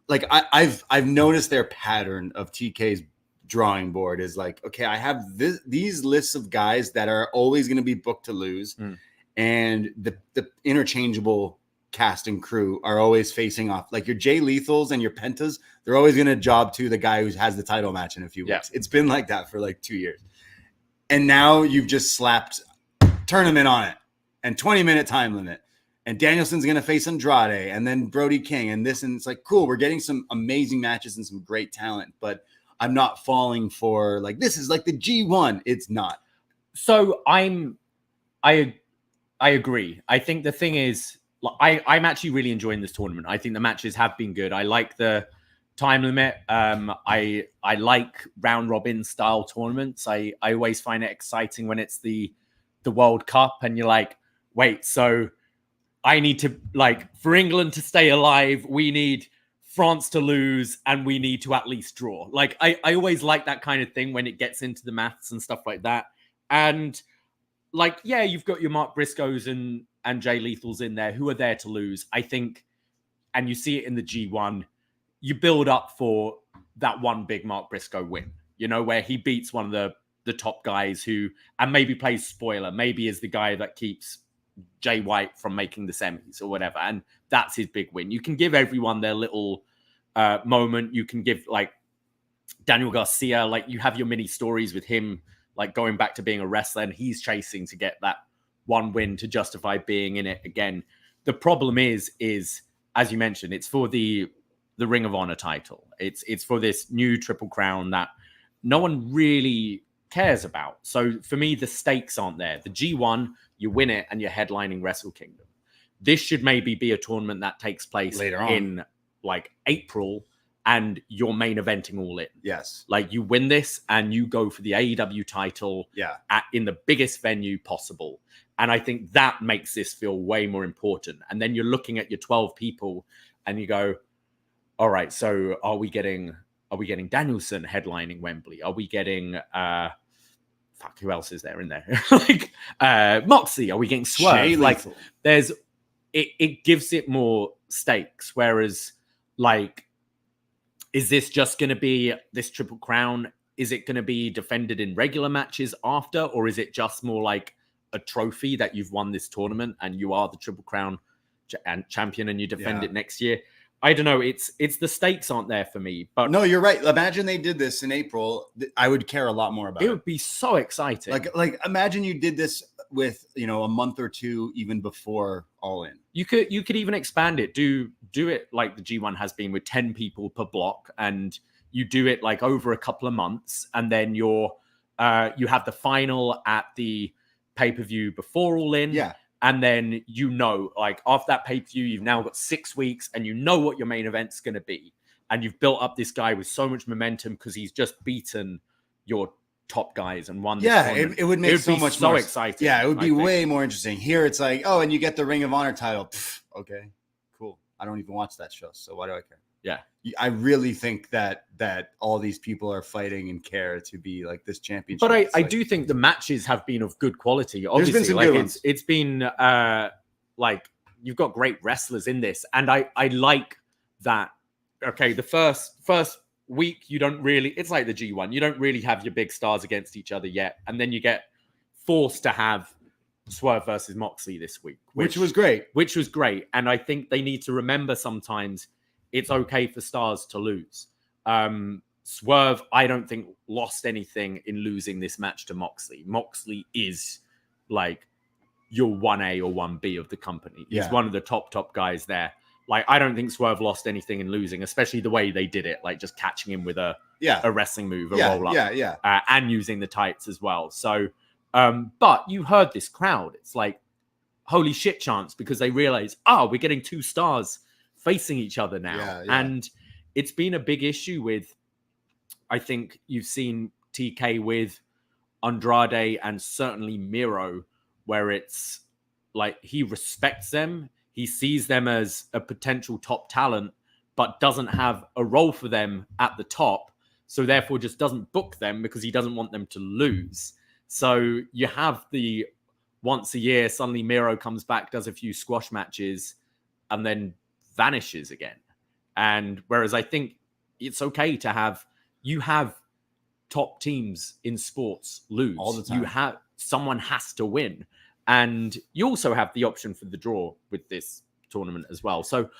like I've noticed their pattern of TK's drawing board is like, okay, I have these lists of guys that are always going to be booked to lose. And the interchangeable cast and crew are always facing off. Like your Jay Lethals and your Pentas, they're always going to job to the guy who has the title match in a few weeks. It's been like that for like 2 years. And now you've just slapped tournament on it and 20-minute time limit. And Danielson's going to face Andrade and then Brody King and this. And it's like, cool, we're getting some amazing matches and some great talent. But I'm not falling for like, this is like the G1. It's not. So I agree. I think the thing is, I'm actually really enjoying this tournament. I think the matches have been good. I like the time limit. I like round robin style tournaments. I always find it exciting when it's the World Cup and you're like, wait, so I need to like for England to stay alive, we need France to lose and we need to at least draw. Like I always like that kind of thing when it gets into the maths and stuff like that. And like, yeah, you've got your Mark Briscoes and Jay Lethals in there who are there to lose, I think. And you see it in the G1. You build up for that one big Mark Briscoe win, you know, where he beats one of the top guys and maybe plays spoiler, maybe is the guy that keeps Jay White from making the semis or whatever. And that's his big win. You can give everyone their little moment. You can give like Daniel Garcia, like you have your mini stories with him, like going back to being a wrestler and he's chasing to get that one win to justify being in it again. The problem is, as you mentioned, it's for the the Ring of Honor title. It's for this new Triple Crown that no one really cares about. So for me, the stakes aren't there. The G1, you win it and you're headlining Wrestle Kingdom. This should maybe be a tournament that takes place Later on. in like April, and you're main eventing All In. Yes. Like you win this and you go for the AEW title in the biggest venue possible. And I think that makes this feel way more important. And then you're looking at your 12 people and you go, all right, so are we getting Danielson headlining Wembley? Are we getting who else is there in there? Like Moxley, are we getting Swerve? Like there's it gives it more stakes. Whereas like, is this just going to be this Triple Crown? Is it going to be defended in regular matches after, or is it just more like a trophy that you've won this tournament and you are the Triple Crown champion and you defend it next year? I don't know. It's the stakes aren't there for me. But no, you're right. Imagine they did this in April. I would care a lot more about it. It would be so exciting. Like imagine you did this with, a month or two even before All In. You could even expand it. Do it like the G1 has been with 10 people per block, and you do it like over a couple of months, and then you have the final at the pay-per-view before All In. Yeah. And then, like after that pay-per-view, you've now got 6 weeks and you know what your main event's going to be. And you've built up this guy with so much momentum because he's just beaten your top guys and won. It would make so much more exciting. Yeah, it would be way more interesting. Here it's like, oh, and you get the Ring of Honor title. Pfft, okay, cool. I don't even watch that show, so why do I care? Yeah. I really think that all these people are fighting and care to be like this championship. But I do think the matches have been of good quality. Obviously, there's been some good ones. It's been like you've got great wrestlers in this, and I like that. Okay, the first week you don't really. It's like the G1. You don't really have your big stars against each other yet, and then you get forced to have Swerve versus Moxley this week, which was great. Which was great, and I think they need to remember sometimes. It's okay for stars to lose. Swerve, I don't think, lost anything in losing this match to Moxley. Moxley is like your 1A or 1B of the company. He's one of the top guys there. Like, I don't think Swerve lost anything in losing, especially the way they did it, like just catching him with a wrestling move, a roll up, and using the tights as well. So, but you heard this crowd. It's like, holy shit chance, because they realize, we're getting 2 stars facing each other now. And it's been a big issue with, I think you've seen TK with Andrade and certainly Miro, where it's like he respects them. He sees them as a potential top talent, but doesn't have a role for them at the top. So therefore just doesn't book them because he doesn't want them to lose. So you have the once a year, suddenly Miro comes back, does a few squash matches, and then vanishes again. And whereas I think it's okay to have top teams in sports lose all the time. Someone has to win, and you also have the option for the draw with this tournament as well. So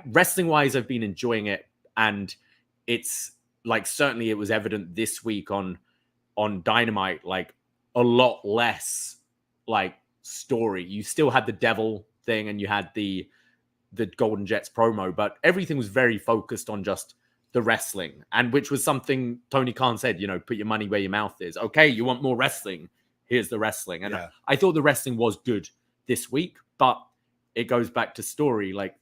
wrestling wise, I've been enjoying it, and it's like certainly it was evident this week on Dynamite, like a lot less like story. You still had the devil thing and you had the Golden Jets promo, but everything was very focused on just the wrestling, and which was something Tony Khan said, put your money where your mouth is. Okay, you want more wrestling? Here's the wrestling. And I thought the wrestling was good this week, but it goes back to story. Like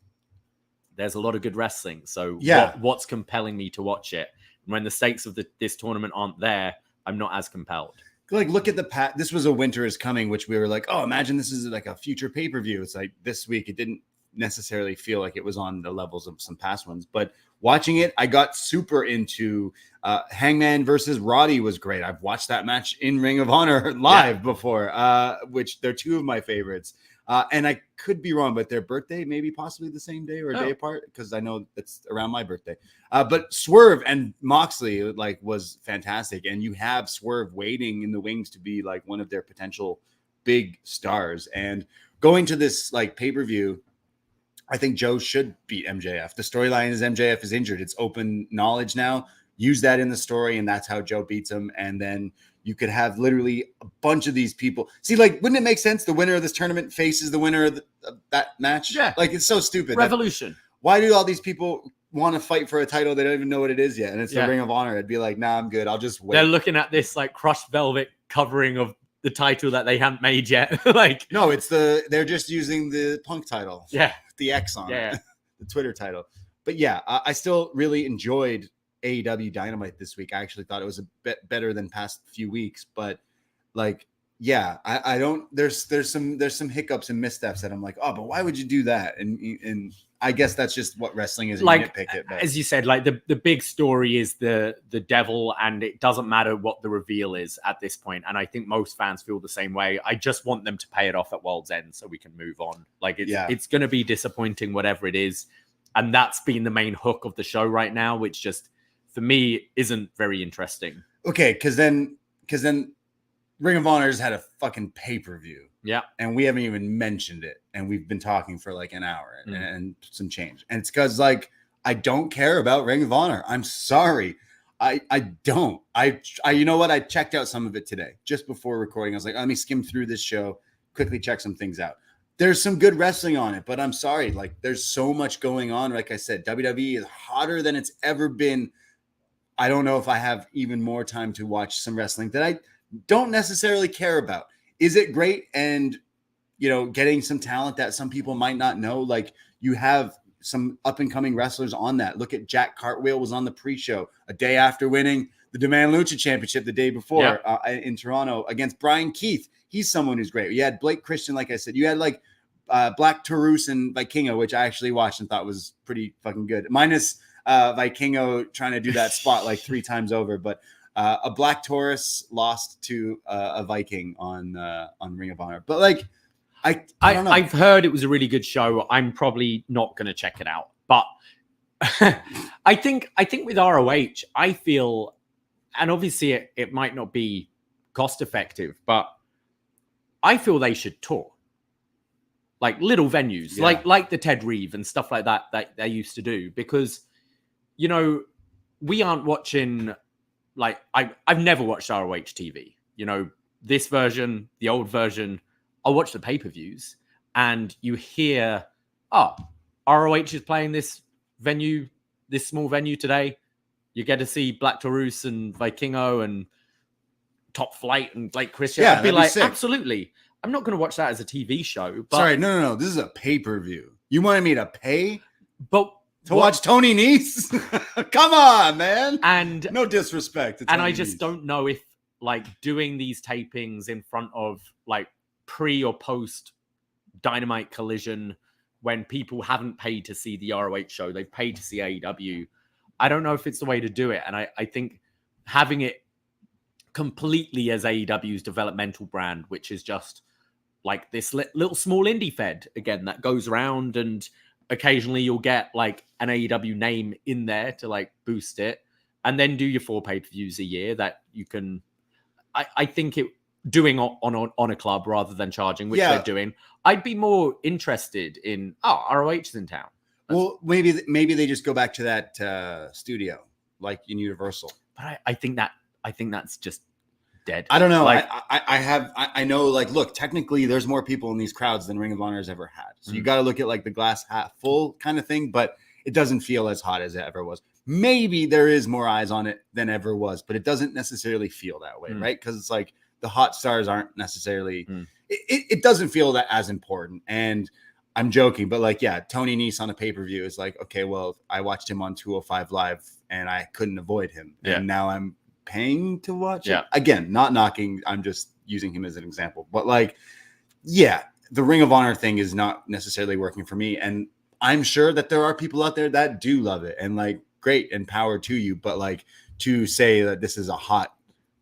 there's a lot of good wrestling. So what's compelling me to watch it? When the stakes of this tournament aren't there, I'm not as compelled. Like, look at this was a Winter is Coming, which we were like, oh, imagine this is like a future pay-per-view. It's like this week, it didn't necessarily feel like it was on the levels of some past ones, but watching it, I got super into Hangman versus Roddy was great. I've watched that match in Ring of Honor live before, which they're 2 of my favorites. And I could be wrong, but their birthday, maybe possibly the same day or a day apart, because I know it's around my birthday. But Swerve and Moxley was fantastic. And you have Swerve waiting in the wings to be like one of their potential big stars. And going to this pay-per-view, I think Joe should beat MJF. The storyline is MJF is injured. It's open knowledge now. Use that in the story, and that's how Joe beats him. And then you could have literally a bunch of these people. See, wouldn't it make sense? The winner of this tournament faces the winner of that match. Yeah, it's so stupid. Revolution. Why do all these people want to fight for a title, they don't even know what it is yet, and it's the Ring of Honor. I'd be like, nah, I'm good. I'll just wait. They're looking at this like crushed velvet covering of the title that they haven't made yet. Like, no, they're just using the Punk title. Yeah. The X on Yeah. it. The Twitter title. But yeah, I still really enjoyed AEW Dynamite this week. I actually thought it was a bit better than past few weeks, but like, yeah, I don't, there's some hiccups and missteps that I'm like, oh, but why would you do that? And I guess that's just what wrestling is. Like, nitpick it, as you said, like the big story is the devil, and it doesn't matter what the reveal is at this point. And I think most fans feel the same way. I just want them to pay it off at World's End so we can move on. Like, it's going to be disappointing, whatever it is. And that's been the main hook of the show right now, which just, for me, isn't very interesting. Okay, because then Ring of Honor's had a fucking pay-per-view. Yeah. And we haven't even mentioned it. And we've been talking for like an hour and some change. And it's because like, I don't care about Ring of Honor. I'm sorry. I don't. You know what? I checked out some of it today just before recording. I was like, let me skim through this show, quickly check some things out. There's some good wrestling on it, but I'm sorry. Like, there's so much going on. Like I said, WWE is hotter than it's ever been. I don't know if I have even more time to watch some wrestling that I don't necessarily care about. Is it great? And, you know, getting some talent that some people might not know, like you have some up and coming wrestlers on that. Look at Jack Cartwheel was on the pre-show a day after winning the Demand Lucha Championship the day before in Toronto against Brian Keith. He's someone who's great. You had Blake Christian, like I said. You had like Black Taurus and Vikingo, which I actually watched and thought was pretty fucking good. Minus Vikingo trying to do that spot like 3 times over, but a Black Taurus lost to a Viking on Ring of Honor. But like, I don't know. I've heard it was a really good show. I'm probably not going to check it out, but I think with ROH, I feel, and obviously it might not be cost effective, but I feel they should tour like little venues, like the Ted Reeve and stuff like that they used to do, because, you know, we aren't watching. Like, I've never watched ROH TV. You know, this version, the old version, I'll watch the pay-per-views, and you hear, oh, ROH is playing this small venue today. You get to see Black Taurus and Vikingo and Top Flight and Blake Christian. Yeah, I'd be like, sick. Absolutely. I'm not going to watch that as a TV show. But, sorry, no. This is a pay-per-view. You wanted me to pay? But to watch Tony Nese? Come on, man. And no disrespect. And I just don't know if like doing these tapings in front of like pre or post Dynamite Collision, when people haven't paid to see the ROH show, they've paid to see AEW. I don't know if it's the way to do it. And I think having it completely as AEW's developmental brand, which is just like this little small indie fed again that goes around, and occasionally you'll get like an AEW name in there to like boost it, and then do your 4 pay-per-views a year that you can, I think it doing on a club rather than charging, which they're doing. I'd be more interested in, ROH is in town. Well, maybe they just go back to that studio like in Universal. But I think that's just dead. I don't know. Like, I know, like, look, technically there's more people in these crowds than Ring of Honor has ever had. So you got to look at like the glass half full kind of thing, but it doesn't feel as hot as it ever was. Maybe there is more eyes on it than ever was, but it doesn't necessarily feel that way, right? Because it's like the hot stars aren't necessarily, it doesn't feel that as important. And I'm joking, but like, yeah, Tony Nese on a pay-per-view is like, okay, well, I watched him on 205 Live and I couldn't avoid him. And now I'm paying to watch it. Again, not knocking, I'm just using him as an example. But like, yeah, the Ring of Honor thing is not necessarily working for me. And I'm sure that there are people out there that do love it, and like, great and power to you. But like, to say that this is a hot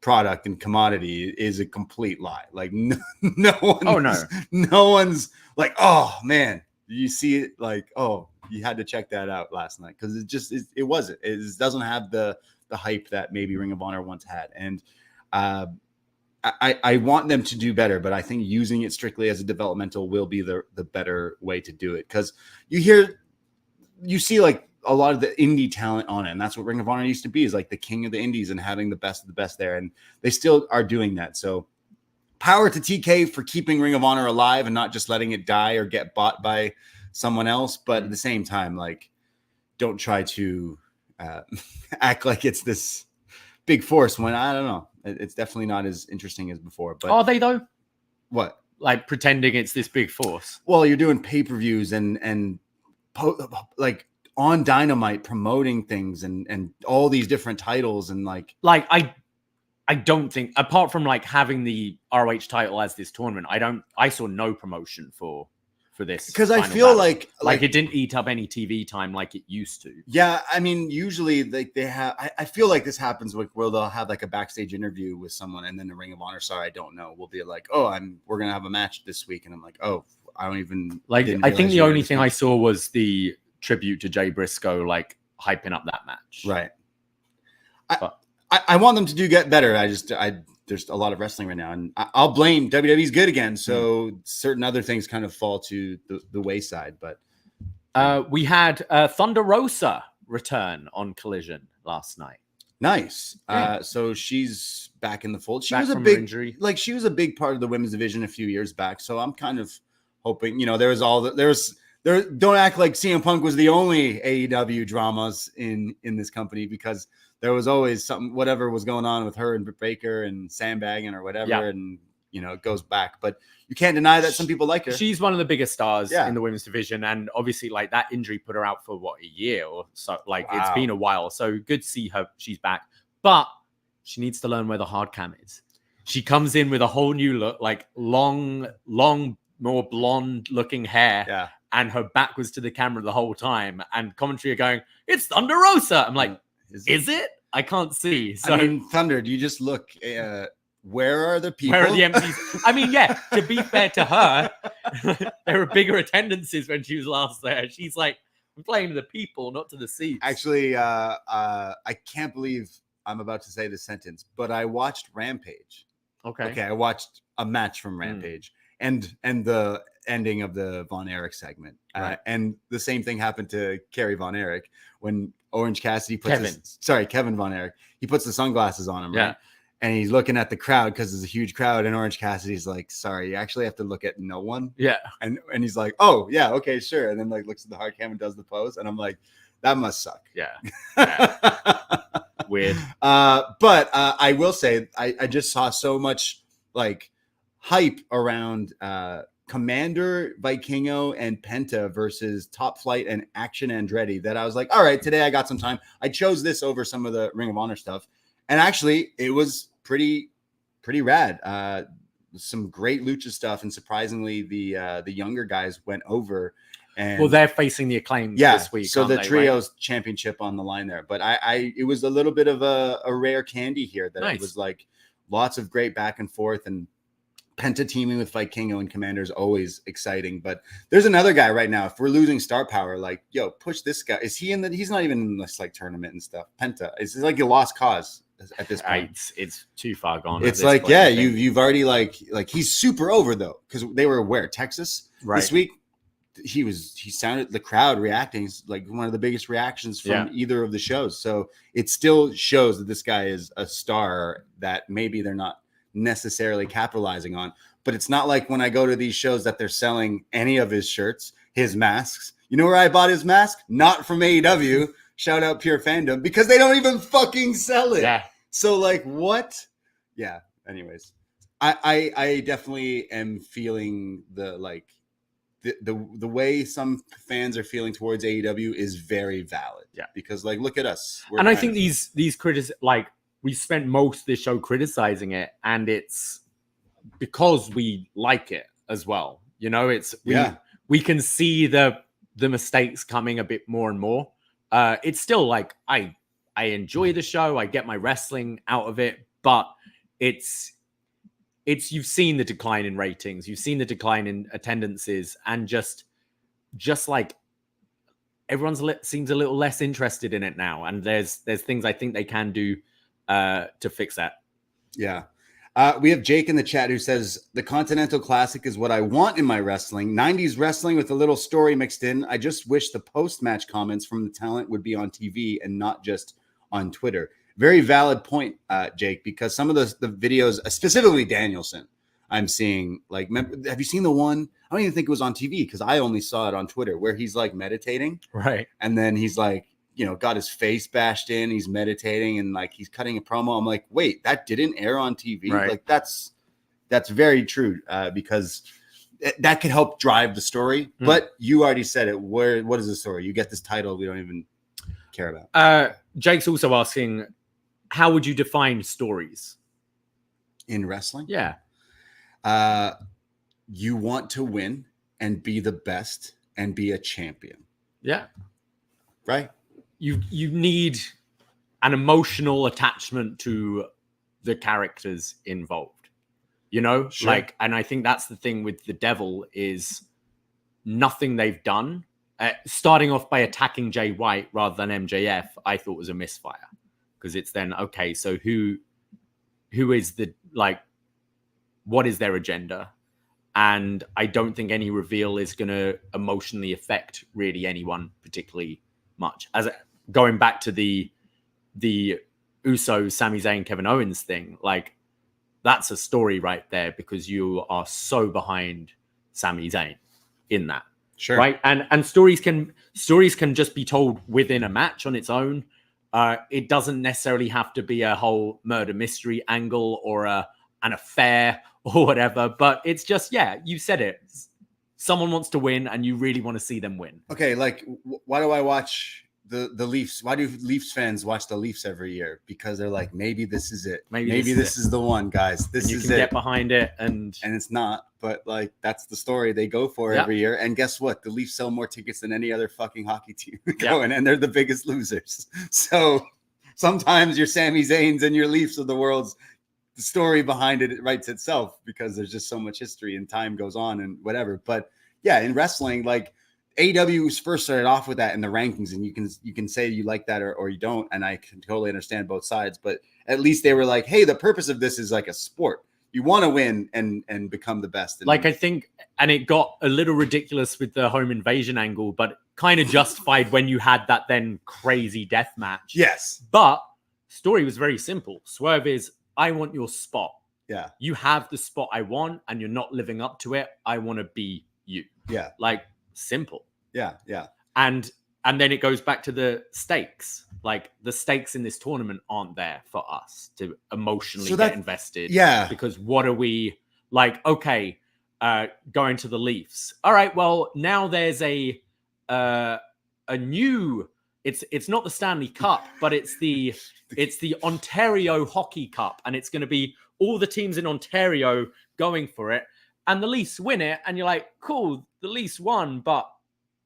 product and commodity is a complete lie. Like, no one's like, oh man, you see it, like, oh, you had to check that out last night, because it wasn't. It doesn't have the hype that maybe Ring of Honor once had. And I want them to do better, but I think using it strictly as a developmental will be the better way to do it. Because you see like a lot of the indie talent on it, and that's what Ring of Honor used to be, is like the king of the indies and having the best of the best there, and they still are doing that. So power to TK for keeping Ring of Honor alive and not just letting it die or get bought by someone else. But at the same time, like, don't try to act like it's this big force when I don't know. It's definitely not as interesting as before. But Are they though? what? Like pretending it's this big force? Well, you're doing pay-per-views and like on Dynamite promoting things and all these different titles and like I don't think, apart from like having the ROH title as this tournament, I saw no promotion for this, because I final feel battle. like it didn't eat up any TV time like it used to. yeah, I mean, usually like they have. I feel like this happens where they'll have like a backstage interview with someone, and then the Ring of Honor star I don't know will be like, "Oh, we're gonna have a match this week," and I'm like, "Oh, I don't even like." didn't I think realize the you were only this thing much." I saw was the tribute to Jay Briscoe, like hyping up that match. Right. But- I want them to get better. There's a lot of wrestling right now, and I'll blame WWE's good again. So certain other things kind of fall to the wayside. But we had Thunder Rosa return on Collision last night. nice. Yeah. So she's back in the fold. She Back was a from her big injury. like she was a big part of the women's division a few years back. So I'm kind of hoping, don't act like CM Punk was the only AEW dramas in this company, because there was always something, whatever was going on with her and Britt Baker and sandbagging or whatever. Yeah. And, it goes back, but you can't deny that some people like her. She's one of the biggest stars Yeah. in the women's division, and obviously, like that injury put her out for a year or so. Like it's Wow. been a while, so good to see her. She's back, but she needs to learn where the hard cam is. She comes in with a whole new look, like long, more blonde-looking hair, Yeah. and her back was to the camera the whole time. And commentary are going, "It's Thunder Rosa." I'm like, "Is it? I can't see." So I mean, Thunder, do you just look, where are the people? where are the empties? I mean, yeah, to be fair to her, there were bigger attendances when she was last there. She's like, I'm playing to the people, not to the seats. Actually, I can't believe I'm about to say this sentence, but I watched Rampage. Okay. I watched a match from Rampage and the ending of the Von Erich segment. Right. And the same thing happened to Kerry Von Erich when Orange Cassidy puts Kevin Von Erich. He puts the sunglasses on him, Yeah. right? And he's looking at the crowd because there's a huge crowd, and Orange Cassidy's like, "Sorry, you actually have to look at no one." Yeah. And he's like, "Oh, yeah, okay, sure." And then like looks at the hard cam and does the pose, and I'm like, that must suck. Yeah. Weird. But I will say I just saw so much like hype around Commander, Vikingo, and Penta versus Top Flight and Action Andretti that I was like, all right, today I got some time. I chose this over some of the Ring of Honor stuff, and actually it was pretty rad. Some great lucha stuff, and surprisingly the younger guys went over. And Well, they're facing the Acclaimed this week. so aren't the they, trios championship on the line there. But it was a little bit of a rare candy here that Nice. It was like lots of great back and forth, and Penta teaming with Vikingo and Commander is always exciting. But there's another guy right now. If we're losing star power, like, yo, push this guy. Is he in the? He's not even in this like tournament and stuff. Penta, it's like a lost cause at this point. It's too far gone. It's like, yeah, you've already like he's super over though, because they were where Texas this week. He sounded the crowd reacting like one of the biggest reactions from either of the shows. So it still shows that this guy is a star that maybe they're not necessarily capitalizing on. But it's not like when I go to these shows that they're selling any of his shirts, his masks. You know where I bought his mask? Not from AEW. Shout out Pure Fandom, because they don't even fucking sell it. Yeah. So like what? Yeah. Anyways, I definitely am feeling the like. The way some fans are feeling towards AEW is very valid. Yeah. Because like, look at us. And I think these critics, like, we spent most of this show criticizing it, and it's because we like it as well. You know, we can see the mistakes coming a bit more and more. It's still like I enjoy the show. I get my wrestling out of it, but it's you've seen the decline in ratings, you've seen the decline in attendances, and just like everyone's seems a little less interested in it now. And there's things I think they can do to fix that. Yeah. We have Jake in the chat who says the Continental Classic is what I want in my wrestling. 90s wrestling with a little story mixed in. I just wish the post-match comments from the talent would be on TV and not just on Twitter. Very valid point, Jake, because some of the videos, specifically Danielson, I'm seeing, like, have you seen the one? I don't even think it was on TV because I only saw it on Twitter where he's like meditating. Right. And then he's like, got his face bashed in. He's meditating and like he's cutting a promo. I'm like, wait, that didn't air on TV. Right. Like that's very true because that could help drive the story. But you already said it. What is the story? You get this title we don't even care about. Jake's also asking, how would you define stories In wrestling? Yeah. You want to win and be the best and be a champion. Yeah. Right? You need an emotional attachment to the characters involved. Sure. Like, and I think that's the thing with the Devil is nothing they've done. Starting off by attacking Jay White rather than MJF, I thought was a misfire because it's then okay. So who is the like? What is their agenda? And I don't think any reveal is going to emotionally affect really anyone particularly much. As going back to the Usos, Sami Zayn, Kevin Owens thing, like. That's a story right there because you are so behind Sami Zayn in that. Sure. Right. And stories can just be told within a match on its own. It doesn't necessarily have to be a whole murder mystery angle or an affair or whatever. But it's just, you said it. Someone wants to win and you really want to see them win. Okay. Like, why do I watch the Leafs? Why do Leafs fans watch the Leafs every year? Because they're like, maybe this is it. Maybe this is the one, guys. This is it. You can get behind it, and it's not. But like, that's the story they go for every year. And guess what? The Leafs sell more tickets than any other fucking hockey team going, and they're the biggest losers. So sometimes your Sami Zayns and your Leafs of the world's the story behind it writes itself because there's just so much history and time goes on and whatever. But yeah, in wrestling, like. AEW first started off with that in the rankings, and you can say you like that or you don't, and I can totally understand both sides. But at least they were like, "Hey, the purpose of this is like a sport. You want to win and become the best." And like I think, and it got a little ridiculous with the home invasion angle, but kind of justified when you had that then crazy death match. Yes, but story was very simple. Swerve is, I want your spot. Yeah, you have the spot I want, and you're not living up to it. I want to be you. Yeah, like simple. Yeah. And then it goes back to the stakes. Like the stakes in this tournament aren't there for us to emotionally get invested. Yeah. Because what are we like? Okay, going to the Leafs. All right. Well, now there's a new. It's not the Stanley Cup, but it's the Ontario Hockey Cup, and it's going to be all the teams in Ontario going for it, and the Leafs win it, and you're like, cool, the Leafs won, but.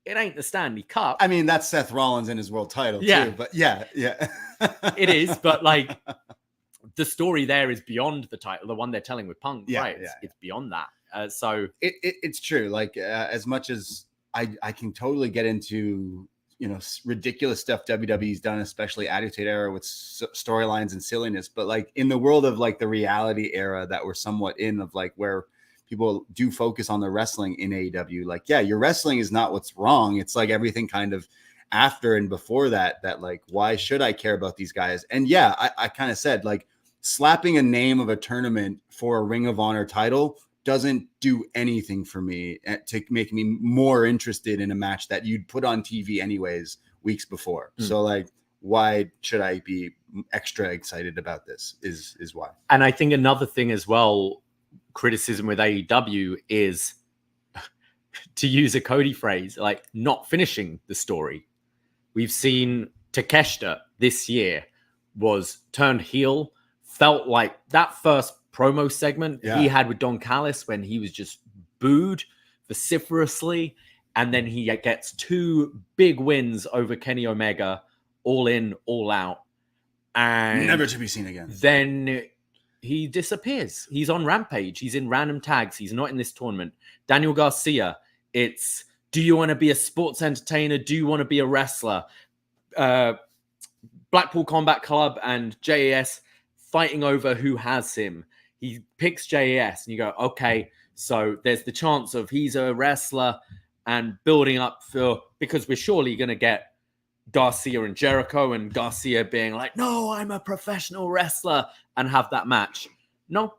It ain't the Stanley Cup. I mean, that's Seth Rollins and his world title too. But yeah. It is, but like the story there is beyond the title, the one they're telling with Punk, right? It's beyond that. So it's true. Like as much as I can totally get into ridiculous stuff WWE's done, especially Attitude Era with storylines and silliness, but like in the world of like the reality era that we're somewhat in, of like where people do focus on the wrestling in AEW. Like, yeah, your wrestling is not what's wrong. It's like everything kind of after and before that like, why should I care about these guys? And yeah, I kind of said like slapping a name of a tournament for a Ring of Honor title doesn't do anything for me to make me more interested in a match that you'd put on TV anyways weeks before. So like, why should I be extra excited about this is why. And I think another thing as well, criticism with AEW is, to use a Cody phrase, like not finishing the story. We've seen Takeshita this year was turned heel, felt like that first promo segment he had with Don Callis when he was just booed vociferously, and then he gets 2 big wins over Kenny Omega, all in, all out, and never to be seen again. Then he disappears. He's on Rampage. He's in random tags. He's not in this tournament. Daniel Garcia, it's, do you want to be a sports entertainer? Do you want to be a wrestler? Blackpool Combat Club and JAS fighting over who has him. He picks JAS and you go, okay, so there's the chance of he's a wrestler and building up because we're surely going to get Garcia and Jericho, and Garcia being like, no, I'm a professional wrestler, and have that match. No,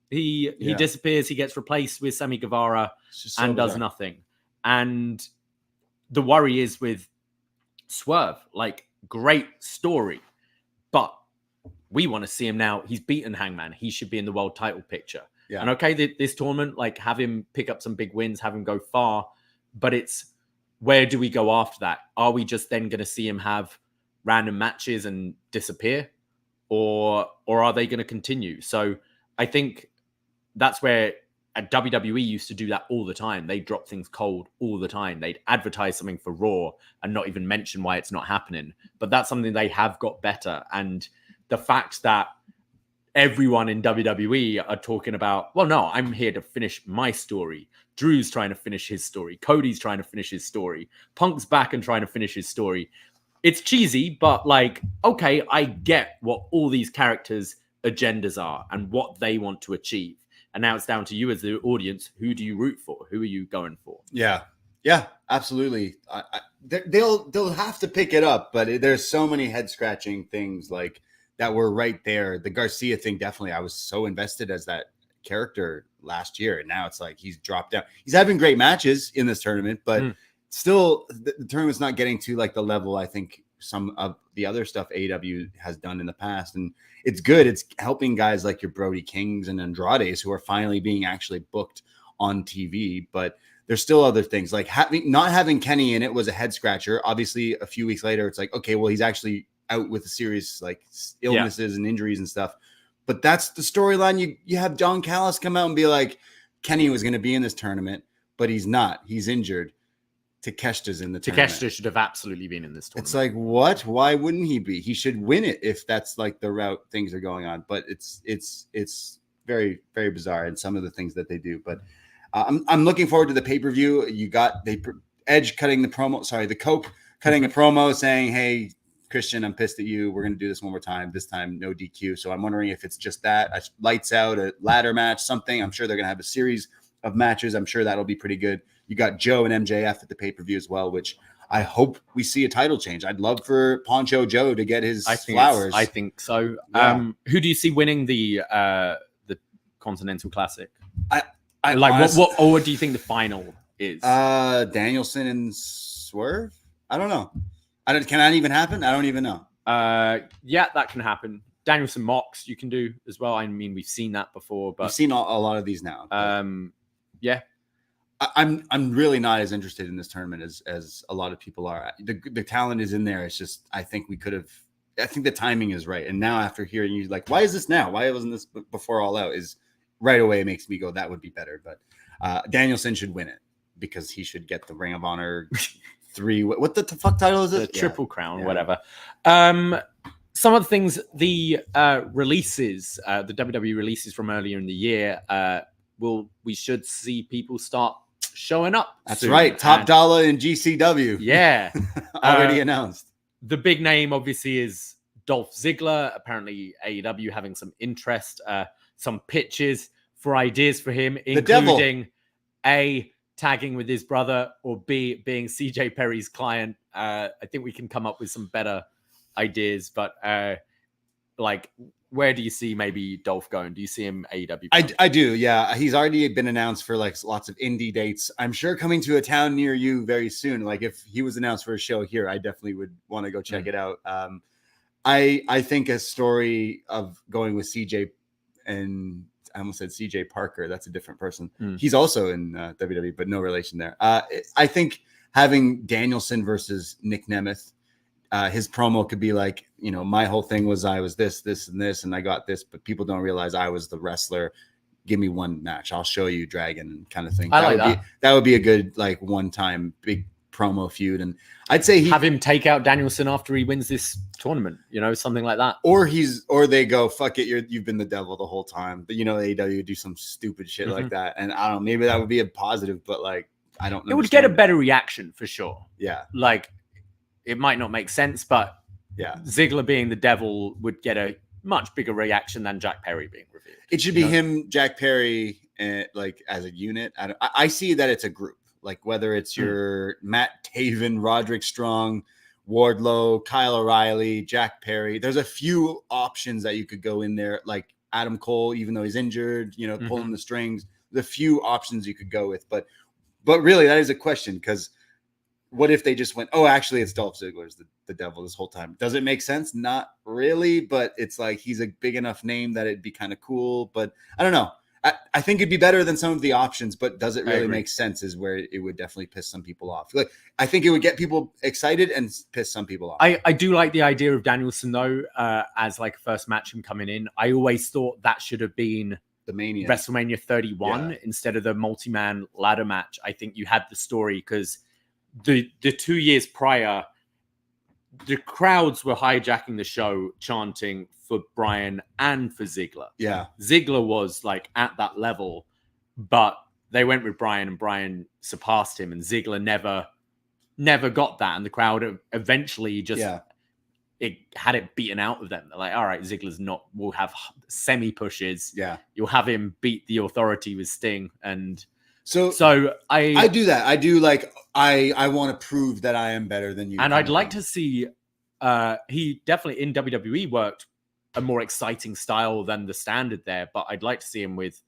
he disappears. He gets replaced with Sammy Guevara and does nothing. And the worry is with Swerve, like great story, but we want to see him now. He's beaten Hangman. He should be in the world title picture. Yeah. And okay, this tournament, like, have him pick up some big wins, have him go far, but it's, where do we go after that? Are we just then going to see him have random matches and disappear, or are they going to continue? So I think that's where WWE used to do that all the time. They drop things cold all the time. They'd advertise something for Raw and not even mention why it's not happening. But that's something they have got better. And the fact that everyone in WWE are talking about, well, no, I'm here to finish my story. Drew's trying to finish his story. Cody's trying to finish his story. Punk's back and trying to finish his story. It's cheesy, but like, okay, I get what all these characters' agendas are and what they want to achieve. And now it's down to you as the audience. Who do you root for? Who are you going for? Yeah, absolutely. They'll have to pick it up, but there's so many head scratching things like that were right there. The Garcia thing, definitely. I was so invested as that character last year, and now it's like he's dropped down. He's having great matches in this tournament, but still, the tournament's not getting to like the level I think some of the other stuff AEW has done in the past. And it's good. It's helping guys like your Brody Kings and Andrades who are finally being actually booked on TV. But there's still other things like not having Kenny in it was a head scratcher. Obviously, a few weeks later, it's like, okay, well, he's actually out with serious like illnesses and injuries and stuff. But that's the storyline. You have John Callis come out and be like, Kenny was going to be in this tournament, but he's not. He's injured. Takeshita's in the tournament. Takeshita should have absolutely been in this tournament. It's like, what? Why wouldn't he be? He should win it if that's like the route things are going on. But it's very, very bizarre in some of the things that they do. But I'm looking forward to the pay-per-view. You got Edge cutting the promo. Sorry, the Cope cutting a promo saying, "Hey, Christian, I'm pissed at you. We're going to do this one more time. This time, no DQ." So I'm wondering if it's just that, a lights out, a ladder match, something. I'm sure they're going to have a series of matches. I'm sure that'll be pretty good. You got Joe and MJF at the pay-per-view as well, which I hope we see a title change. I'd love for Poncho Joe to get his flowers. I think so. Yeah. Who do you see winning the Continental Classic? I like honestly, what do you think the final is? Danielson and Swerve? I don't know. Can that even happen? I don't even know. Yeah, that can happen. Danielson Mox you can do as well. I mean, we've seen that before, but we've seen a lot of these now. Yeah. I'm really not as interested in this tournament as a lot of people are. The talent is in there. It's just I think the timing is right. And now after hearing you like, why is this now? Why wasn't this before All Out? Is right away makes me go, that would be better. But Danielson should win it because he should get the Ring of Honor 3. What the fuck title is it? The Triple Crown, whatever. Some of the things, the releases, the WWE releases from earlier in the year, we should see people start showing up. That's soon. right. Top Dollar and GCW. Yeah. Already announced. The big name obviously is Dolph Ziggler. Apparently AEW having some interest, some pitches for ideas for him, including A, tagging with his brother, or B, being CJ Perry's client. I think we can come up with some better ideas, but where do you see maybe Dolph going? Do you see him AEW? I do, yeah. He's already been announced for like lots of indie dates. I'm sure coming to a town near you very soon. Like if he was announced for a show here, I definitely would want to go check it out. I think a story of going with CJ, and I almost said CJ Parker. That's a different person. He's also in WWE, but no relation there. I think having Danielson versus Nick Nemeth, his promo could be like, my whole thing was I was this, and this, and I got this, but people don't realize I was the wrestler. Give me one match. I'll show you Dragon kind of thing. That would be a good, like, one-time big promo feud. And I'd say have him take out Danielson after he wins this tournament, something like that. Or they go, fuck it, you've been the devil the whole time. But AEW do some stupid shit like that. And I don't know, maybe that would be a positive, but like, I don't know. It would get a better reaction for sure. Yeah. Like, it might not make sense, but yeah, Ziggler being the devil would get a much bigger reaction than Jack Perry being revealed. It should be him, Jack Perry, like as a unit. I see that it's a group. Like whether it's your Matt Taven, Roderick Strong, Wardlow, Kyle O'Reilly, Jack Perry. There's a few options that you could go in there, like Adam Cole, even though he's injured, pulling the strings. The few options you could go with, but really that is a question because what if they just went, oh, actually, it's Dolph Ziggler's the devil this whole time? Does it make sense? Not really, but it's like he's a big enough name that it'd be kind of cool. But I don't know. I think it'd be better than some of the options, but does it really make sense is where it would definitely piss some people off. Like, I think it would get people excited and piss some people off. I do like the idea of Danielson, though, as like first match him coming in. I always thought that should have been the Mania. WrestleMania 31 instead of the multi-man ladder match. I think you had the story because the 2 years prior, the crowds were hijacking the show, chanting for Bryan and for Ziggler. Yeah. Ziggler was like at that level, but they went with Bryan and Bryan surpassed him, and Ziggler never got that. And the crowd eventually just it had it beaten out of them. They're like, all right, Ziggler's not, we'll have semi pushes. Yeah. You'll have him beat the Authority with Sting. And so I do that. I do like, I want to prove that I am better than you. And I'd like to see, he definitely in WWE worked a more exciting style than the standard there, but I'd like to see him with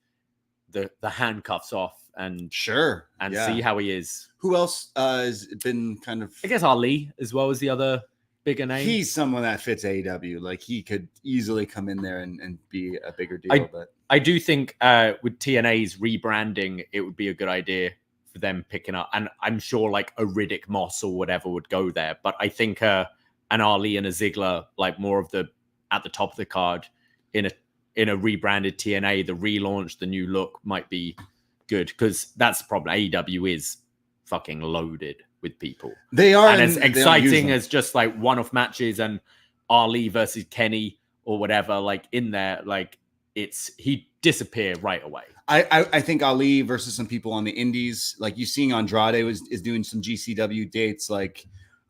the handcuffs off and see how he is. Who else has been kind of? I guess Ali as well as the other bigger name. He's someone that fits AEW. Like he could easily come in there and be a bigger deal. But I do think with TNA's rebranding, it would be a good idea for them picking up. And I'm sure like a Riddick Moss or whatever would go there. But I think an Ali and a Ziggler, like more of the at the top of the card in a rebranded TNA, the relaunch, the new look might be good, because that's the problem. AEW is fucking loaded with people. They are, and as exciting as just like one-off matches and Ali versus Kenny or whatever, like in there, like he'd disappear right away. I think Ali versus some people on the indies, like you seeing Andrade is doing some GCW dates, like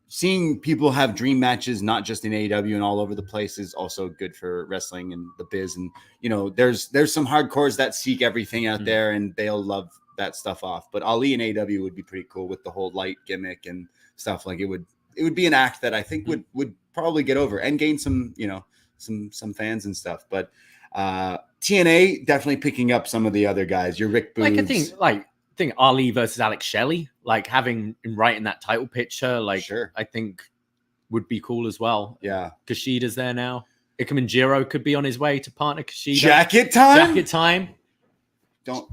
seeing people have dream matches, not just in AEW and all over the place, is also good for wrestling and the biz. And, you know, there's some hardcores that seek everything out there and they'll love that stuff off. But Ali and AEW would be pretty cool with the whole light gimmick and stuff. Like it would be an act that I think would probably get over and gain some, you know, some fans and stuff. But TNA definitely picking up some of the other guys. Your Rick Boogs. I think Ali versus Alex Shelley, like having him right in that title picture, like I think would be cool as well. Yeah. Kushida's there now. Ikemen Jiro could be on his way to partner Kushida. Jacket time? Jacket time.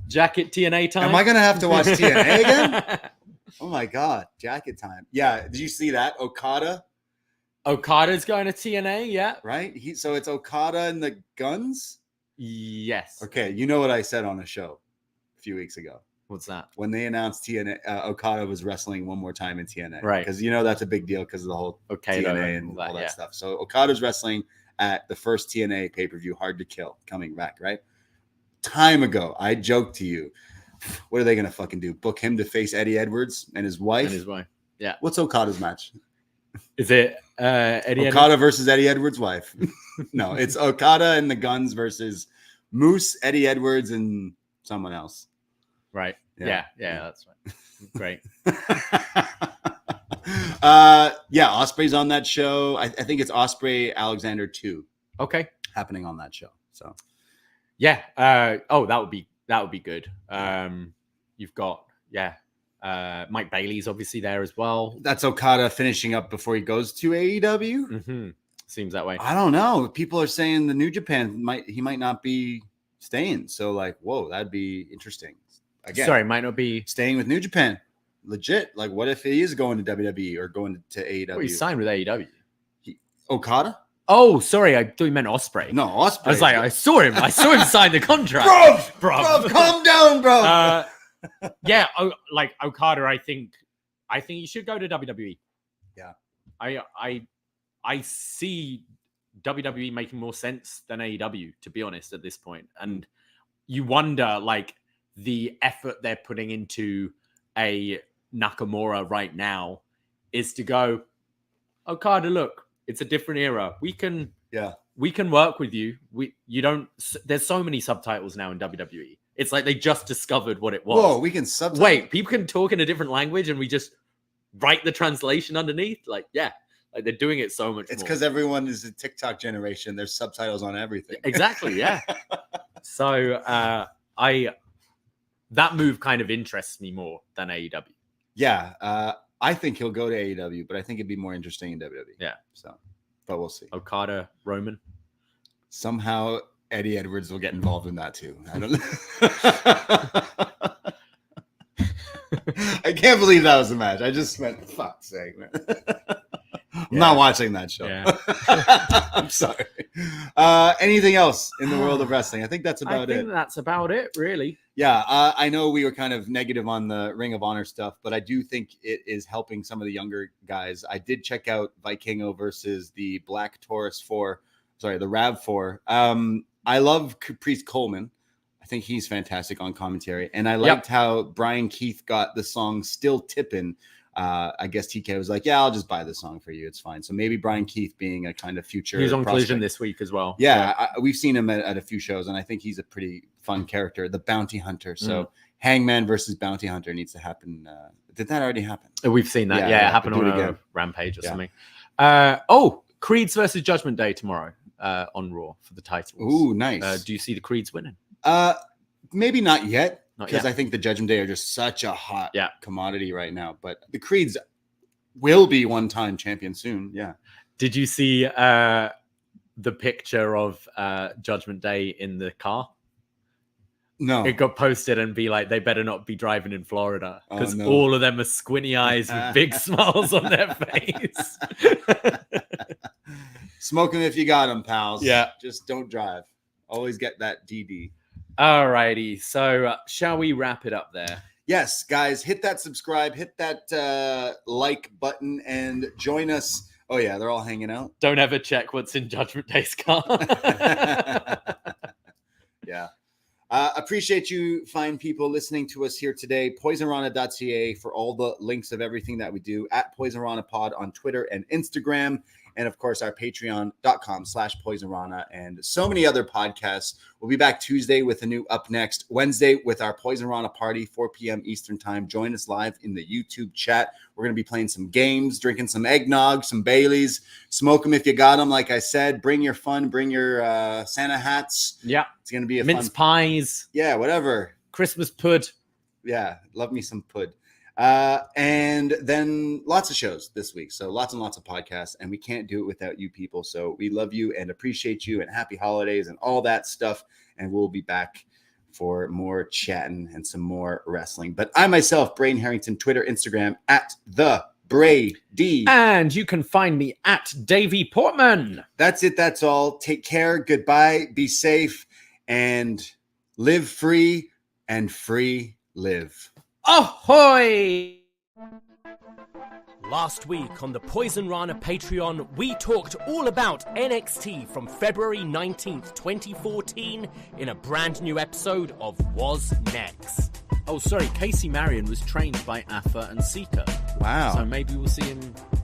Jacket TNA time. Am I going to have to watch TNA again? Oh my God. Jacket time. Yeah. Did you see that? Okada's going to TNA. Yeah. Right. So it's Okada and the Guns. Yes. Okay. You know what I said on a show a few weeks ago. What's that? When they announced TNA, Okada was wrestling one more time in TNA. Right. Because, you know, that's a big deal because of the whole TNA and all that stuff. So Okada's wrestling at the first TNA pay-per-view, Hard to Kill, coming back, right? Time ago, I joked to you, what are they going to fucking do? Book him to face Eddie Edwards and his wife? Yeah. What's Okada's match? Is it Eddie Okada versus Eddie Edwards' wife? No, it's Okada and the Guns versus Moose, Eddie Edwards, and someone else. Right. Yeah, that's right. Great. Osprey's on that show. I think it's Osprey Alexander 2. Okay. Happening on that show. So yeah. That would be good. You've got Mike Bailey's obviously there as well. That's Okada finishing up before he goes to AEW. Mm-hmm. Seems that way. I don't know. People are saying the New Japan he might not be staying. So like, whoa, that'd be interesting. Again, sorry, might not be staying with New Japan. Legit. Like, what if he is going to WWE or going to AEW? Well, he signed with AEW. Okada? Oh, sorry. I thought you meant Osprey. No, Osprey. I was like, I saw him sign the contract. Bro, calm down, bro. Like Okada, I think he should go to WWE. Yeah. I see WWE making more sense than AEW, to be honest, at this point. And you wonder, like, the effort they're putting into a Nakamura right now is to go, Okada, look, it's a different era. We can work with you. There's so many subtitles now in WWE. It's like they just discovered what it was. Whoa, we can subtitle. Wait, people can talk in a different language and we just write the translation underneath? Like, yeah. Like they're doing it so much It's more. because everyone is a TikTok generation. There's subtitles on everything. Exactly, yeah. So that move kind of interests me more than AEW. Yeah. I think he'll go to AEW, but I think it'd be more interesting in WWE. Yeah. So, but we'll see. Okada, Roman. Somehow Eddie Edwards will get involved in that too. I don't know. I can't believe that was a match. I just went, fuck's sake, man. I'm not watching that show. Yeah. I'm sorry. Anything else in the world of wrestling? I think that's about I think that's about it, really. Yeah, I know we were kind of negative on the Ring of Honor stuff, but I do think it is helping some of the younger guys. I did check out Vikingo versus the Black Taurus 4, the RAV4. I love Caprice Coleman. I think he's fantastic on commentary. And I liked how Brian Keith got the song Still Tippin'. I guess TK was like, yeah, I'll just buy the song for you. It's fine. So maybe Brian Keith being a kind of future. He's on prospect. Collision this week as well. Yeah, we've seen him at a few shows, and I think he's a pretty fun character, the Bounty Hunter. So Hangman versus Bounty Hunter needs to happen. Did that already happen? We've seen that. Yeah, it happened on a Rampage or something. Creeds versus Judgment Day tomorrow on Raw for the titles. Ooh, nice. Do you see the Creeds winning? Maybe not yet. Because yet. I think the Judgment Day are just such a hot commodity right now. But the Creeds will be one-time champion soon. Yeah. Did you see the picture of Judgment Day in the car? No. It got posted and be like, they better not be driving in Florida because all of them are squinty eyes with big smiles on their face. Smoke them if you got them, pals. Yeah. Just don't drive. Always get that DD. Alrighty, so shall we wrap it up there? Yes, guys, hit that subscribe, hit that like button, and join us. Oh yeah, they're all hanging out. Don't ever check what's in Judgment Day's car. Yeah. Appreciate you fine people listening to us here today. Poisonrana.ca for all the links of everything that we do, at PoisonRanaPod on Twitter and Instagram. And of course, our patreon.com/Poisonrana and so many other podcasts. We'll be back Tuesday with a new Up Next, Wednesday with our Poisonrana party, 4 p.m. Eastern time. Join us live in the YouTube chat. We're going to be playing some games, drinking some eggnog, some Baileys. Smoke them if you got them. Like I said, bring your fun, bring your Santa hats. Yeah. It's going to be a mince fun pies. Yeah, whatever. Christmas pud. Yeah, love me some pud. And then lots of shows this week. So lots and lots of podcasts, and we can't do it without you people. So we love you and appreciate you, and happy holidays and all that stuff. And we'll be back for more chatting and some more wrestling. But I myself, Braden Herrington, Twitter, Instagram, at the Brady. And you can find me at Davie Portman. That's it. That's all. Take care. Goodbye. Be safe and live free, and free live. Ahoy! Last week on the Poisonrana Patreon, we talked all about NXT from February 19th, 2014 in a brand new episode of wasNXT. Oh, sorry, Casey Marion was trained by Afa and Sika. Wow. So maybe we'll see him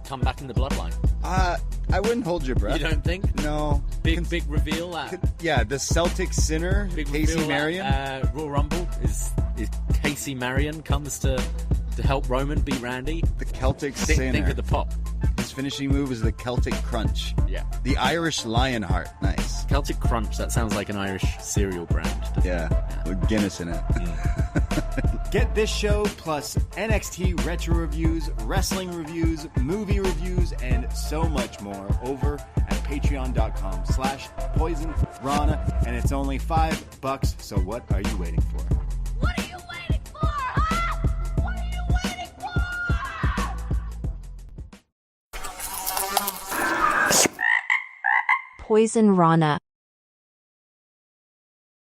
come back in the bloodline. I wouldn't hold your breath. You don't think? No. Big reveal at... Yeah, the Celtic sinner, Big Casey reveal Marion. At Royal Rumble is Casey Marion comes to help Roman beat Randy. The Celtic sinner. Think of the pop. His finishing move is the Celtic Crunch. Yeah. The Irish Lionheart. Nice. Celtic Crunch, that sounds like an Irish cereal brand. Yeah. With Guinness in it. Get this show plus NXT retro reviews, wrestling reviews, movie reviews, and so much more over at patreon.com/PoisonRana. And it's only $5. So what are you waiting for? What are you waiting for, huh? What are you waiting for? Poisonrana.